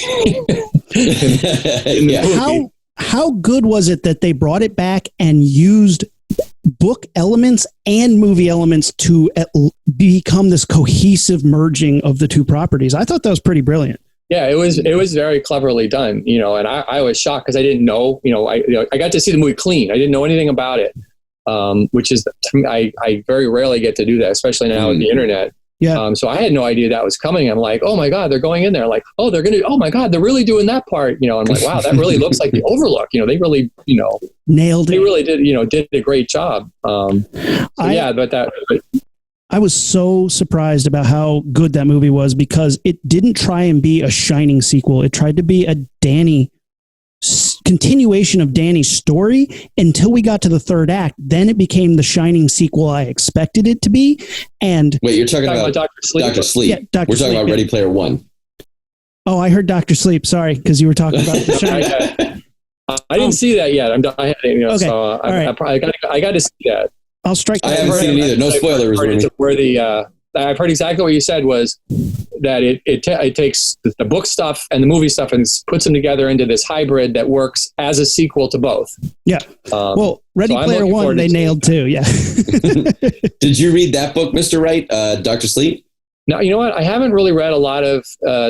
Speaker 1: How good was it that they brought it back and used book elements and movie elements to become this cohesive merging of the two properties? I thought that was pretty brilliant.
Speaker 4: Yeah, it was very cleverly done, and I was shocked because I didn't know, I got to see the movie clean. I didn't know anything about it, which is, I very rarely get to do that, especially now with the internet.
Speaker 1: Yeah.
Speaker 4: So I had no idea that was coming. I'm like, oh my God, they're going in there. Like, oh my God, they're really doing that part. I'm like, wow, that really looks like the Overlook. They really,
Speaker 1: nailed it.
Speaker 4: They really did a great job.
Speaker 1: I was so surprised about how good that movie was, because it didn't try and be a Shining sequel. It tried to be a continuation of Danny's story until we got to the third act. Then it became the Shining sequel I expected it to be. And
Speaker 3: wait, you're talking about Dr. Sleep? Dr. Sleep. Yeah,
Speaker 1: Dr.
Speaker 3: We're talking about Ready Player One.
Speaker 1: Oh, I heard Dr. Sleep. Sorry, because you were talking about the Shining.
Speaker 4: I didn't see that yet.
Speaker 1: Okay.
Speaker 4: So I got to see that.
Speaker 1: I'll strike.
Speaker 3: I haven't seen it either. No spoilers.
Speaker 4: Where the I've heard exactly what you said, was that it takes the book stuff and the movie stuff and puts them together into this hybrid that works as a sequel to both.
Speaker 1: Yeah. Well, Ready Player One, they nailed too. Yeah.
Speaker 3: Did you read that book, Mr. Wright, Dr. Sleep?
Speaker 4: No, you know what? I haven't really read a lot of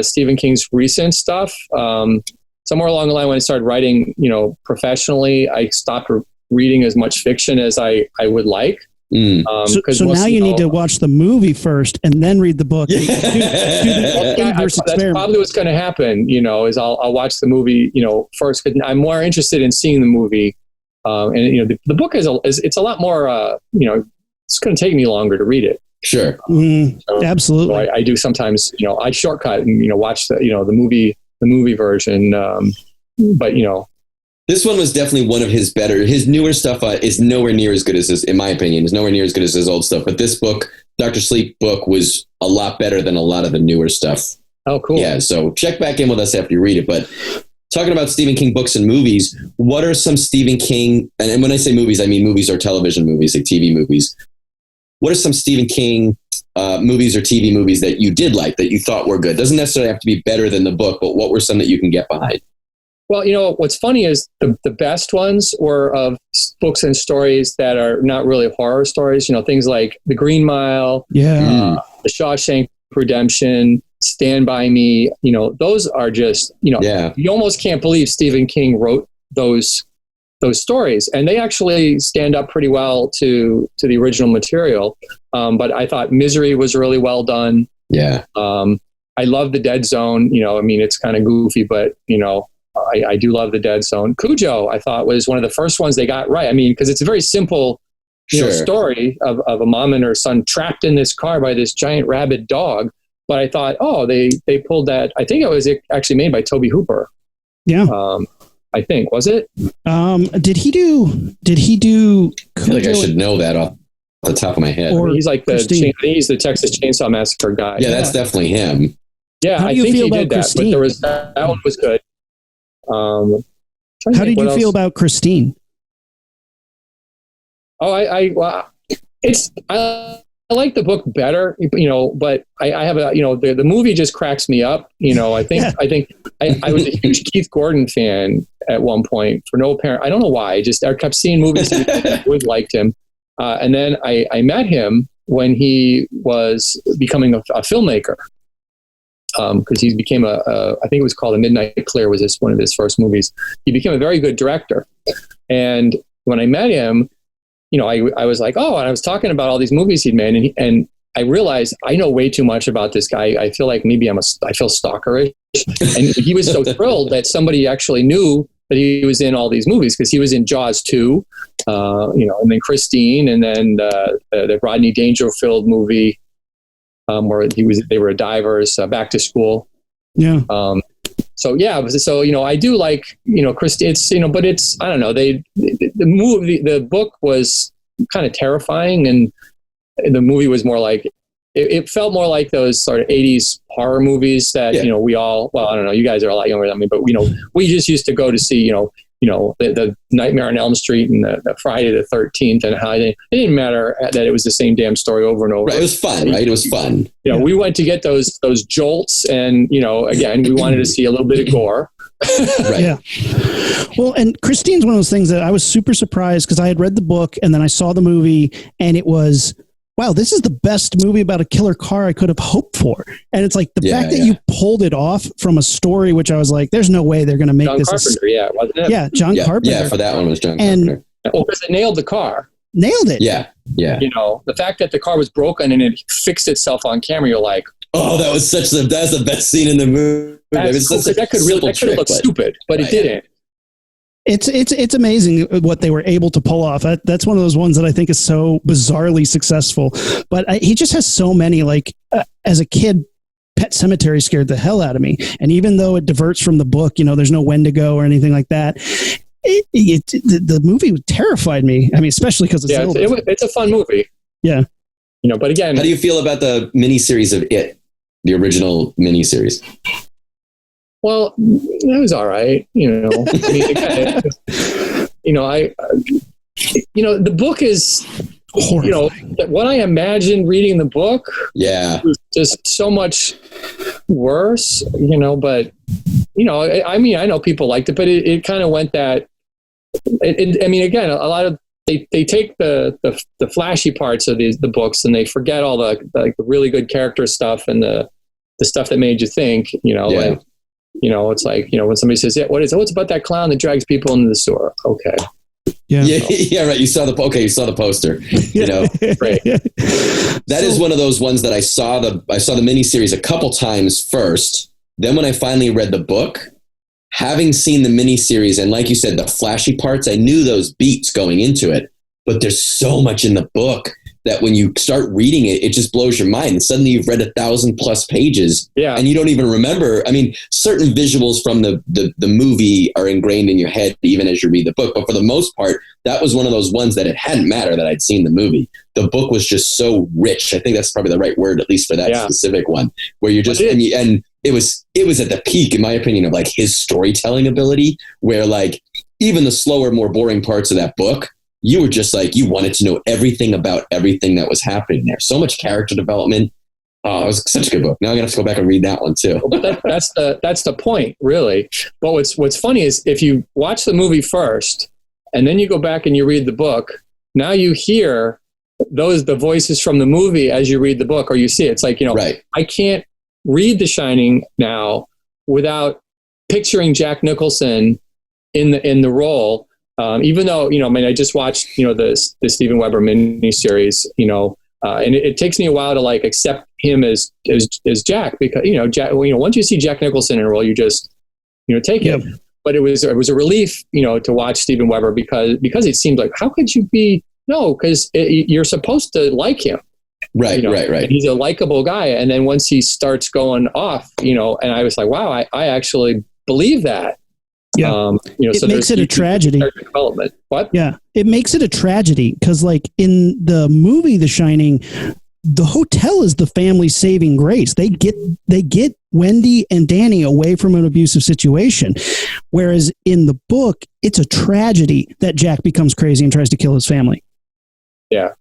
Speaker 4: Stephen King's recent stuff. Somewhere along the line, when I started writing, professionally, I stopped reading as much fiction as I would like.
Speaker 1: So now you need to watch the movie first and then read the book.
Speaker 4: That's probably what's going to happen. Is I'll watch the movie, first, because I'm more interested in seeing the movie. And the book is it's a lot more. It's going to take me longer to read it.
Speaker 3: Sure,
Speaker 1: absolutely.
Speaker 4: So I do sometimes. I shortcut and watch the movie version. But
Speaker 3: this one was definitely one of his better. His newer stuff is nowhere near as good as his, in my opinion, is nowhere near as good as his old stuff. But this book, Dr. Sleep book, was a lot better than a lot of the newer stuff.
Speaker 4: Oh, cool.
Speaker 3: Yeah, so check back in with us after you read it. But talking about Stephen King books and movies, what are some Stephen King, and when I say movies, I mean movies or television movies, like TV movies. What are some Stephen King movies or TV movies that you did like, that you thought were good? Doesn't necessarily have to be better than the book, but what were some that you can get behind?
Speaker 4: Well, what's funny is the best ones were of books and stories that are not really horror stories. Things like The Green Mile, The Shawshank Redemption, Stand By Me. Those are just, you almost can't believe Stephen King wrote those stories, and they actually stand up pretty well to the original material. But I thought Misery was really well done.
Speaker 3: Yeah.
Speaker 4: I love The Dead Zone. It's kind of goofy, but I do love The Dead Zone. Cujo, I thought, was one of the first ones they got right. Because it's a very simple story of a mom and her son trapped in this car by this giant rabid dog. But I thought, they pulled that. I think it was actually made by Tobe Hooper.
Speaker 1: Yeah.
Speaker 4: I think, was it?
Speaker 1: Did he do Cujo?
Speaker 3: I feel like I should know that off the top of my head.
Speaker 4: He's like he's the Texas Chainsaw Massacre guy.
Speaker 3: Yeah, that's definitely him.
Speaker 4: Yeah, I think he did that. But there was that one was good.
Speaker 1: How did you feel about Christine?
Speaker 4: Oh, I like the book better, but I have the movie just cracks me up. I think I was a huge Keith Gordon fan at one point for no apparent. I don't know why. I kept seeing movies that would liked him, and then I met him when he was becoming a filmmaker. Because he became I think it was called A Midnight Clear was one of his first movies. He became a very good director. And when I met him, I was like, and I was talking about all these movies he'd made, and I realized I know way too much about this guy. I feel like maybe I feel stalkerish. And he was so thrilled that somebody actually knew that he was in all these movies, because he was in Jaws 2, and then Christine, and then the Rodney Dangerfield movie. Where they were divers, Back to School. Yeah. So I do like, Christine. It's but it's, I don't know. The book was kind of terrifying, and the movie was more like it felt more like those sort of 80s horror movies that we all. Well, I don't know. You guys are a lot younger than me, but we just used to go to see the Nightmare on Elm Street and the Friday the 13th, and how it didn't matter that it was the same damn story over and over.
Speaker 3: Right, it was fun, right? It was fun.
Speaker 4: We went to get those jolts, and again, we wanted to see a little bit of gore.
Speaker 3: Right.
Speaker 1: Yeah. Well, and Christine's one of those things that I was super surprised, because I had read the book and then I saw the movie, and it was, wow, this is the best movie about a killer car I could have hoped for. And it's like the fact that you pulled it off from a story, which I was like, there's no way they're going to make
Speaker 4: John
Speaker 1: this.
Speaker 4: Carpenter, wasn't it?
Speaker 1: Yeah, John Carpenter.
Speaker 3: Yeah, for that one was John Carpenter.
Speaker 4: Because it nailed the car.
Speaker 1: Nailed it.
Speaker 3: Yeah.
Speaker 4: The fact that the car was broken and it fixed itself on camera, you're like,
Speaker 3: that was that's the best scene in the movie.
Speaker 4: That could have looked stupid, but it didn't.
Speaker 1: It's amazing what they were able to pull off. That's one of those ones that I think is so bizarrely successful. But he just has so many, as a kid, Pet Sematary scared the hell out of me. And even though it diverts from the book, there's no Wendigo or anything like that, the movie terrified me. Especially because
Speaker 4: it's a fun movie.
Speaker 1: Yeah.
Speaker 4: But again,
Speaker 3: how do you feel about the miniseries of It, the original miniseries?
Speaker 4: Well, that was all right. The book is,
Speaker 1: Horrifying.
Speaker 4: What I imagined reading the book was just so much worse, but, I mean, I know people liked it, but it kind of went that, I mean, again, a lot of, they take the flashy parts of the books and they forget all the really good character stuff and the stuff that made you think, and, it's like, when somebody says, what is it? Oh, it's about that clown that drags people into the sewer. Okay.
Speaker 3: Yeah, right. You saw the poster.
Speaker 4: Right.
Speaker 3: That is one of those ones that I saw the miniseries a couple times first. Then when I finally read the book, having seen the miniseries and like you said, the flashy parts, I knew those beats going into it. But there's so much in the book that when you start reading it, it just blows your mind. And suddenly you've read 1,000+ pages, and you don't even remember. I mean, certain visuals from the movie are ingrained in your head even as you read the book. But for the most part, that was one of those ones that it hadn't mattered that I'd seen the movie. The book was just so rich. I think that's probably the right word, at least for that specific one, where you're just and it was at the peak, in my opinion, of like his storytelling ability, where like even the slower, more boring parts of that book, you were just like, you wanted to know everything about everything that was happening there. So much character development. Oh, it was such a good book. Now I'm gonna have to go back and read that one too.
Speaker 4: That's the point, really. But what's funny is if you watch the movie first and then you go back and you read the book, now you hear the voices from the movie as you read the book or you see it. It's like,
Speaker 3: right.
Speaker 4: I can't read The Shining now without picturing Jack Nicholson in the role. Even though, I just watched, the Steven Weber miniseries, and it takes me a while to like accept him as Jack, because, Jack, once you see Jack Nicholson in a role, you just, take it. But it was a relief, to watch Steven Weber because it seemed like, how could you be, because you're supposed to like him.
Speaker 3: Right, right.
Speaker 4: He's a likable guy. And then once he starts going off, and I was like, wow, I actually believe that.
Speaker 1: Yeah. It makes it a tragedy.
Speaker 4: Development. What?
Speaker 1: Yeah. It makes it a tragedy because, like, in the movie The Shining, the hotel is the family's saving grace. They get Wendy and Danny away from an abusive situation. Whereas in the book, it's a tragedy that Jack becomes crazy and tries to kill his family.
Speaker 4: Yeah.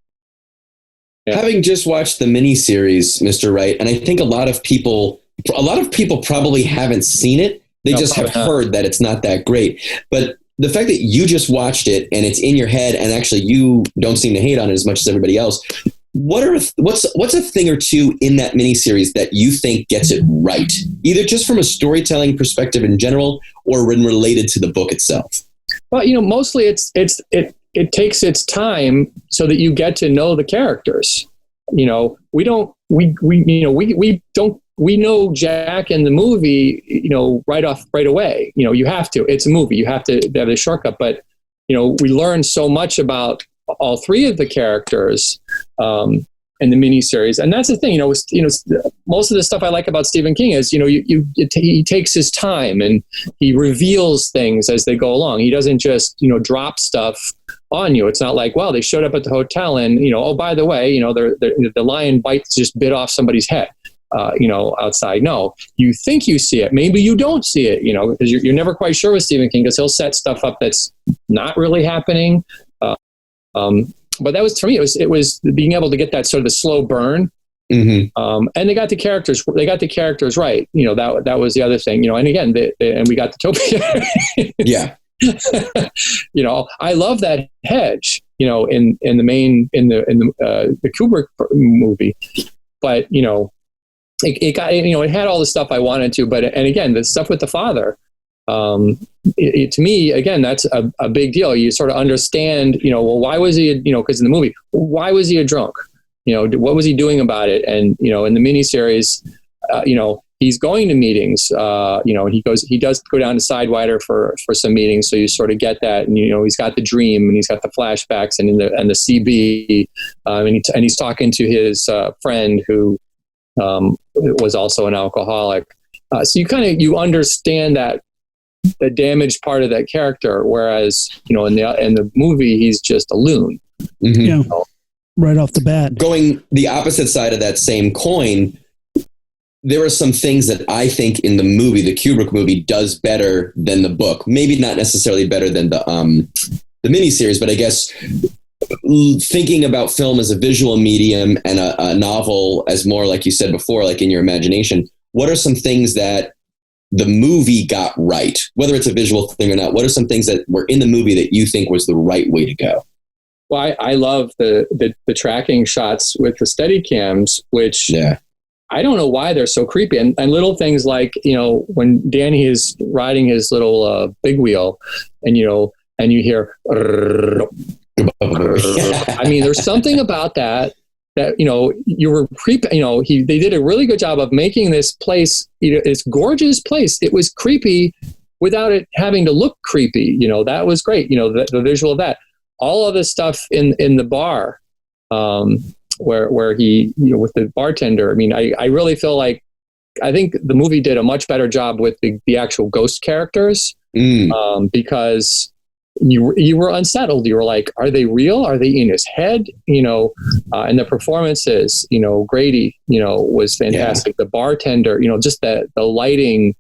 Speaker 3: Having just watched the miniseries, Mr. Wright, and I think a lot of people probably haven't seen it. They just have heard that it's not that great. But the fact that you just watched it and it's in your head, and actually you don't seem to hate on it as much as everybody else, what's a thing or two in that miniseries that you think gets it right, either just from a storytelling perspective in general or when related to the book itself?
Speaker 4: Well, mostly it takes its time so that you get to know the characters. We know Jack in the movie, right away. You have to. It's a movie. You have to have a shortcut. But we learn so much about all three of the characters in the miniseries, and that's the thing. Most of the stuff I like about Stephen King is he takes his time and he reveals things as they go along. He doesn't just drop stuff on you. It's not like, well, they showed up at the hotel and oh, by the way, the lion bites just bit off somebody's head. Outside. No, you think you see it. Maybe you don't see it, because you're never quite sure with Stephen King, because he'll set stuff up that's not really happening. But that was, for me, it was being able to get that sort of a slow burn. Mm-hmm. And they got the characters right. That was the other thing, and again, and we got the Topia.
Speaker 3: Yeah.
Speaker 4: I love that hedge, in the Kubrick movie, but, it got, it had all the stuff I wanted to, and again, the stuff with the father, to me, again, that's a big deal. You sort of understand, well, why was he, because in the movie, why was he a drunk? What was he doing about it? And, in the miniseries, he's going to meetings, he does go down to Sidewinder for some meetings. So you sort of get that, and, he's got the dream and he's got the flashbacks and the CB, and he's talking to his friend who, was also an alcoholic. So you understand that the damaged part of that character, whereas in the movie he's just a loon.
Speaker 1: Mm-hmm. Yeah, right off the bat.
Speaker 3: Going the opposite side of that same coin, there are some things that I think in the movie, the Kubrick movie, does better than the book. Maybe not necessarily better than the miniseries, but I guess thinking about film as a visual medium and a novel as more, like you said before, like in your imagination, what are some things that the movie got right, whether it's a visual thing or not? What are some things that were in the movie that you think was the right way to go?
Speaker 4: Well, I love the tracking shots with the Steadicams, which I don't know why they're so creepy. And little things like, when Danny is riding his little big wheel and, and you hear, I mean, there's something about that, you were creepy. They did a really good job of making this place, this gorgeous place. It was creepy without it having to look creepy. That was great. The visual of that. All of the stuff in the bar, where he, with the bartender. I mean, I really feel like, I think the movie did a much better job with the actual ghost characters, because you were unsettled. You were like, are they real? Are they in his head? And the performances, Grady, was fantastic. The bartender, just the lighting,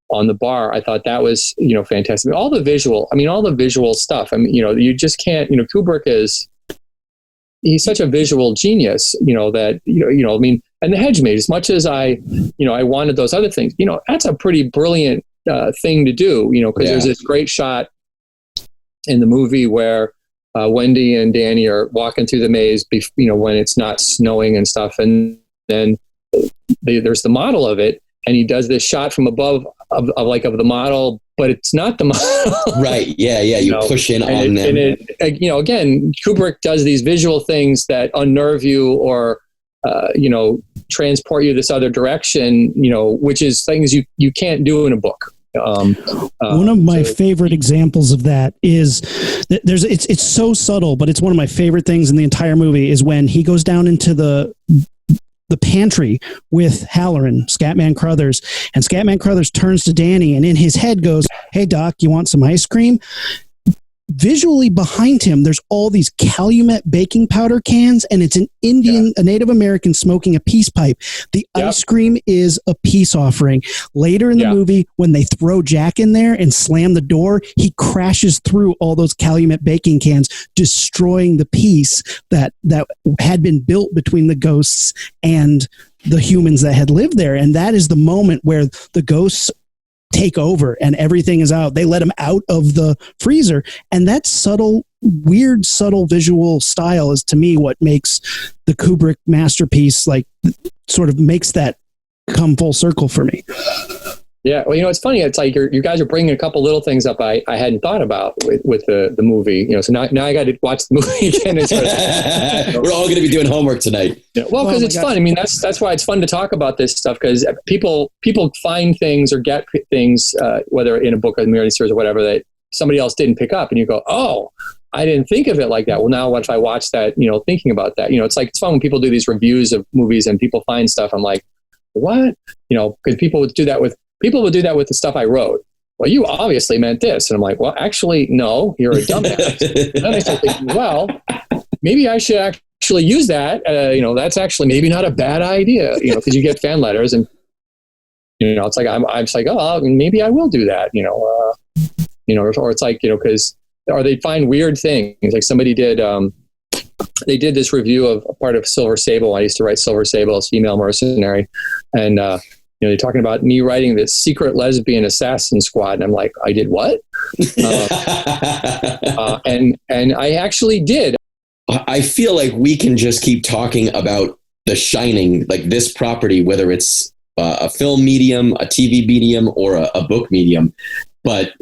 Speaker 4: on the bar, I thought that was, fantastic. All the visual stuff. I mean, you just can't, Kubrick he's such a visual genius, that, I mean, and the hedge maid, as much as I wanted those other things, that's a pretty brilliant thing to do, because there's this great shot in the movie where Wendy and Danny are walking through the maze, when it's not snowing and stuff. And then there's the model of it. And he does this shot from above of the model, but it's not the model.
Speaker 3: Right. Yeah. Yeah. You push in on them.
Speaker 4: And again, Kubrick does these visual things that unnerve you or, transport you this other direction, which is things you can't do in a book.
Speaker 5: One of my favorite examples of that is that it's so subtle, but it's one of my favorite things in the entire movie is when he goes down into the pantry with Halloran, Scatman Crothers, and Scatman Crothers turns to Danny and in his head goes, "Hey Doc, you want some ice cream?" Visually behind him, there's all these Calumet baking powder cans, and it's an a Native American smoking a peace pipe. The ice cream is a peace offering. Later in the movie, when they throw Jack in there and slam the door, he crashes through all those Calumet baking cans, destroying the peace that had been built between the ghosts and the humans that had lived there. And that is the moment where the ghosts take over and everything is out. They let him out of the freezer. And that subtle visual style is, to me, what makes the Kubrick masterpiece, sort of makes that come full circle for me.
Speaker 4: Yeah. Well, it's funny. It's like you guys are bringing a couple little things up I hadn't thought about with the movie, so now I got to watch the movie again.
Speaker 3: We're all going to be doing homework tonight.
Speaker 4: Yeah, well, because it's fun. I mean, that's why it's fun to talk about this stuff, because people find things or get things, whether in a book or a series or whatever, that somebody else didn't pick up, and you go, "Oh, I didn't think of it like that." Well, now what if I watch that, thinking about that, it's fun when people do these reviews of movies and people find stuff. I'm like, what? Because people would do that with the stuff I wrote. Well, you obviously meant this. And I'm like, well, actually, no, you're a dumbass. Then I start thinking, well, maybe I should actually use that. That's actually maybe not a bad idea, because you get fan letters and, it's like, I'm just like, oh, maybe I will do that, or it's like, or they find weird things. Like somebody did, they did this review of a part of Silver Sable. I used to write Silver Sable as Female Mercenary. And, they're talking about me writing this secret lesbian assassin squad. And I'm like, I did what? And I actually did.
Speaker 3: I feel like we can just keep talking about The Shining, like this property, whether it's a film medium, a TV medium, or a book medium. But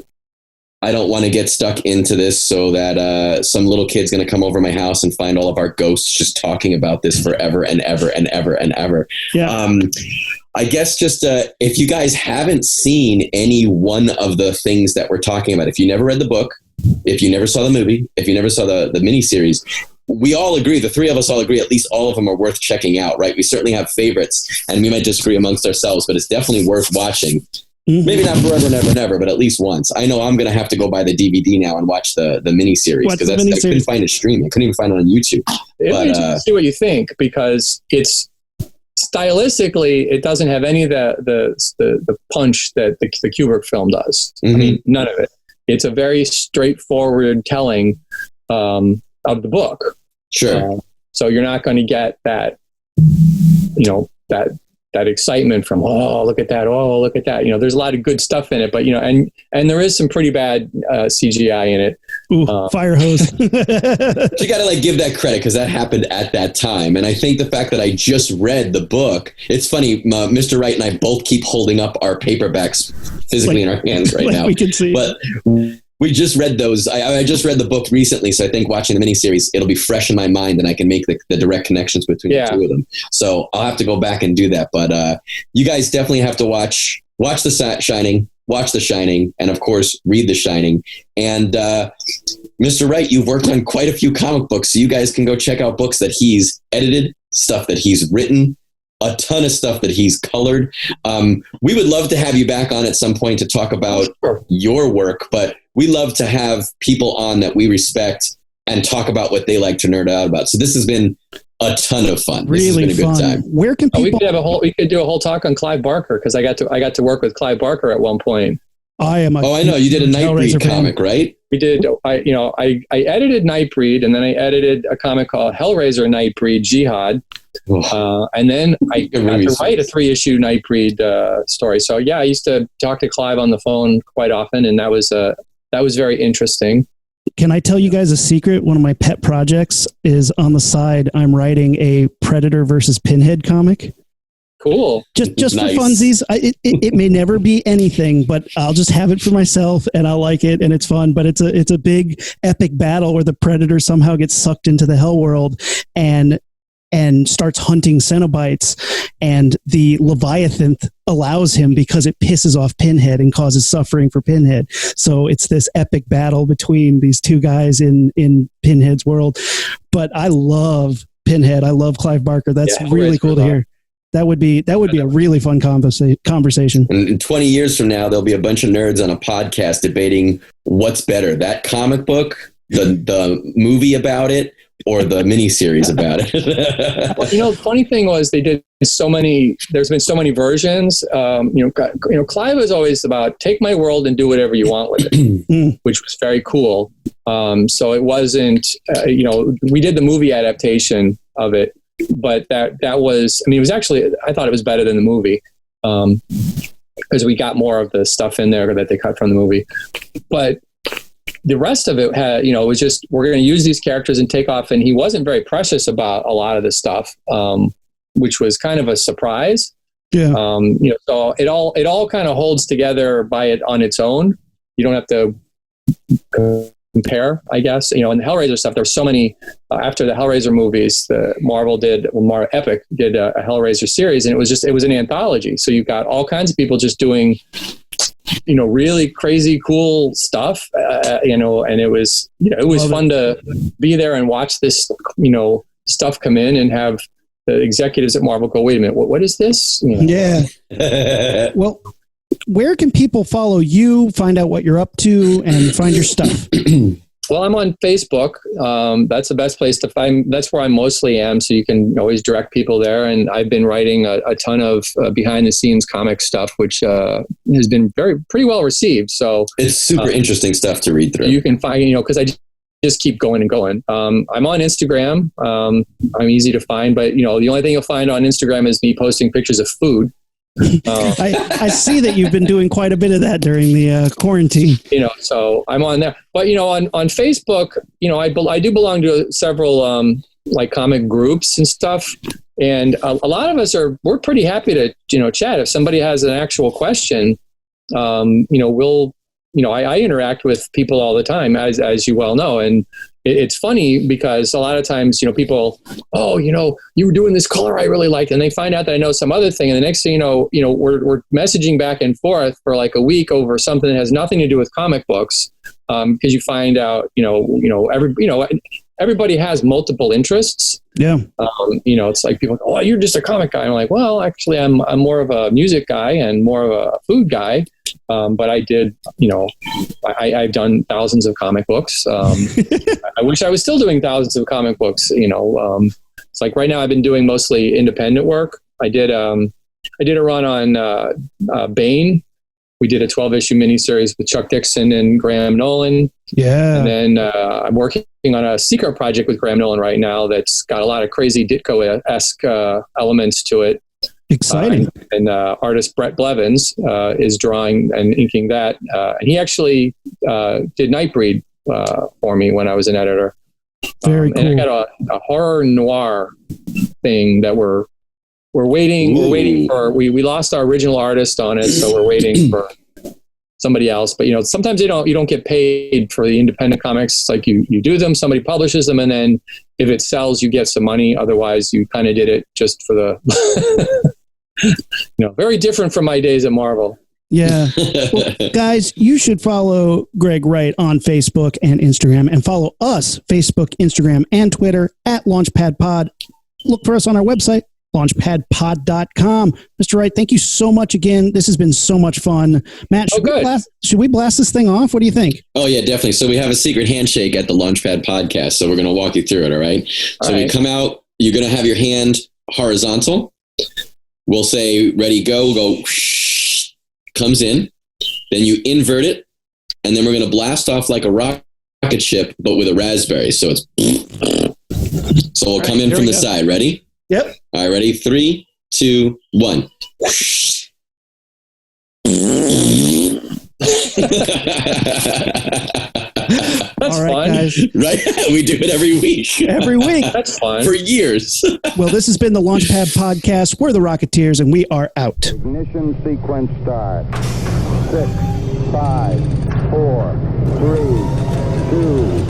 Speaker 3: I don't want to get stuck into this so that some little kid's going to come over my house and find all of our ghosts just talking about this forever and ever and ever and ever.
Speaker 5: Yeah.
Speaker 3: I guess just if you guys haven't seen any one of the things that we're talking about, if you never read the book, if you never saw the movie, if you never saw the miniseries, we all agree, the three of us all agree, at least all of them are worth checking out, right? We certainly have favorites, and we might disagree amongst ourselves, but it's definitely worth watching. Mm-hmm. Maybe not forever, never, never, but at least once. I know I'm going to have to go buy the DVD now and watch the miniseries, because I couldn't find it streaming. I couldn't even find it on YouTube.
Speaker 4: See what you think, because it's stylistically, it doesn't have any of the punch that the Kubrick film does. Mm-hmm. I mean, none of it. It's a very straightforward telling of the book.
Speaker 3: Sure.
Speaker 4: So you're not going to get that, that excitement from, oh, look at that. Oh, look at that. There's a lot of good stuff in it, but, and there is some pretty bad CGI in it.
Speaker 5: Ooh, fire hose.
Speaker 3: You got to give that credit because that happened at that time. And I think the fact that I just read the book, it's funny, Mr. Wright and I both keep holding up our paperbacks physically in our hands right now.
Speaker 5: We can see.
Speaker 3: But we just read those. I just read the book recently, so I think watching the miniseries, it'll be fresh in my mind, and I can make the direct connections between the two of them. So I'll have to go back and do that. But you guys definitely have to watch The Shining, watch The Shining, and of course, read The Shining. And Mr. Wright, you've worked on quite a few comic books, so you guys can go check out books that he's edited, stuff that he's written, a ton of stuff that he's colored. We would love to have you back on at some point to talk about your work, but we love to have people on that we respect and talk about what they like to nerd out about. So this has been a ton of fun.
Speaker 5: Really
Speaker 3: this has been a good time.
Speaker 5: Where can people?
Speaker 4: We could do a whole talk on Clive Barker because I got to work with Clive Barker at one point.
Speaker 5: I know you did a
Speaker 3: Nightbreed comic, right?
Speaker 4: We did. I edited Nightbreed, and then I edited a comic called Hellraiser Nightbreed Jihad. And then I got to write a 3-issue Nightbreed story. So yeah, I used to talk to Clive on the phone quite often, and that was very interesting.
Speaker 5: Can I tell you guys a secret? One of my pet projects is on the side. I'm writing a Predator versus Pinhead comic.
Speaker 4: Cool.
Speaker 5: Just
Speaker 3: nice.
Speaker 5: For funsies. It may never be anything, but I'll just have it for myself, and I'll like it, and it's fun. But it's a big epic battle where the Predator somehow gets sucked into the hell world and starts hunting Cenobites, and the Leviathan allows him because it pisses off Pinhead and causes suffering for Pinhead. So it's this epic battle between these two guys in Pinhead's world. But I love Pinhead. I love Clive Barker. That's really cool to hear. That would be a really fun conversation.
Speaker 3: And in 20 years from now, there'll be a bunch of nerds on a podcast debating what's better, that comic book, the movie about it, or the miniseries about it.
Speaker 4: Well, the funny thing was there's been so many versions. Clive was always about take my world and do whatever you want with it, which was very cool. So it wasn't, we did the movie adaptation of it, but that was, it was actually, I thought it was better than the movie. Because we got more of the stuff in there that they cut from the movie. But the rest of it had, was just, we're going to use these characters and take off. And he wasn't very precious about a lot of the stuff, which was kind of a surprise.
Speaker 5: Yeah.
Speaker 4: So it all kind of holds together by it on its own. You don't have to compare, I guess. In the Hellraiser stuff, there's so many, after the Hellraiser movies, Epic did a Hellraiser series, and it was an anthology. So you've got all kinds of people just doing, really crazy, cool stuff, and it was fun to be there and watch this, stuff come in and have the executives at Marvel go, wait a minute, what is this?
Speaker 5: Yeah. Well, where can people follow you, find out what you're up to, and find your stuff?
Speaker 4: Well, I'm on Facebook. That's the best place to find. That's where I mostly am. So you can always direct people there. And I've been writing a ton of behind the scenes comic stuff, which has been pretty well received. So
Speaker 3: it's super interesting stuff to read through.
Speaker 4: You can find, because I just keep going and going. I'm on Instagram. I'm easy to find, but the only thing you'll find on Instagram is me posting pictures of food.
Speaker 5: I see that you've been doing quite a bit of that during the quarantine.
Speaker 4: So I'm on there. But on Facebook, I do belong to several like comic groups and stuff. And a lot of us we're pretty happy to chat. If somebody has an actual question, we'll I interact with people all the time, as you well know, and it's funny because a lot of times, people, you were doing this color I really liked, and they find out that I know some other thing, and the next thing we're messaging back and forth for like a week over something that has nothing to do with comic books, because you find out, everybody has multiple interests.
Speaker 5: Yeah.
Speaker 4: It's like people go, oh, you're just a comic guy. I'm like, well, actually, I'm more of a music guy and more of a food guy. But I did, I've done thousands of comic books. I wish I was still doing thousands of comic books. It's like right now I've been doing mostly independent work. I did a run on Bane. We did a 12-issue miniseries with Chuck Dixon and Graham Nolan.
Speaker 5: Yeah.
Speaker 4: And then I'm working on a secret project with Graham Nolan right now that's got a lot of crazy Ditko-esque elements to it.
Speaker 5: Exciting.
Speaker 4: And artist Brett Blevins is drawing and inking that. And he actually did Nightbreed for me when I was an editor.
Speaker 5: Very cool.
Speaker 4: And I got a horror noir thing that we're waiting.
Speaker 3: Ooh.
Speaker 4: We're waiting for. We lost our original artist on it, so we're waiting for somebody else. But sometimes you don't get paid for the independent comics. It's like you do them, somebody publishes them, and then if it sells, you get some money. Otherwise, you kind of did it just for the. Very different from my days at Marvel.
Speaker 5: Yeah. Well, guys, you should follow Greg Wright on Facebook and Instagram, and follow us, Facebook, Instagram, and Twitter at LaunchpadPod. Look for us on our website, launchpadpod.com. Mr. Wright, thank you so much again. This has been so much fun. Matt, should we blast this thing off? What do you think?
Speaker 3: Oh, yeah, definitely. So we have a secret handshake at the Launchpad podcast. So we're going to walk you through it, all right? So we come out, you're going to have your hand horizontal. We'll say, ready, go. We'll go, whoosh, comes in. Then you invert it. And then we're going to blast off like a rocket ship, but with a raspberry. So it's... So we'll come in from the side. Ready?
Speaker 5: Yep.
Speaker 3: All right, ready? 3, 2, 1.
Speaker 4: That's
Speaker 5: all right,
Speaker 4: fun.
Speaker 5: Guys.
Speaker 3: Right? We do it every week.
Speaker 5: Every week.
Speaker 4: That's fun.
Speaker 3: For years.
Speaker 5: Well, this has been the Launchpad Podcast. We're the Rocketeers, and we are out.
Speaker 2: Ignition sequence start. 6, 5, 4, 3, 2,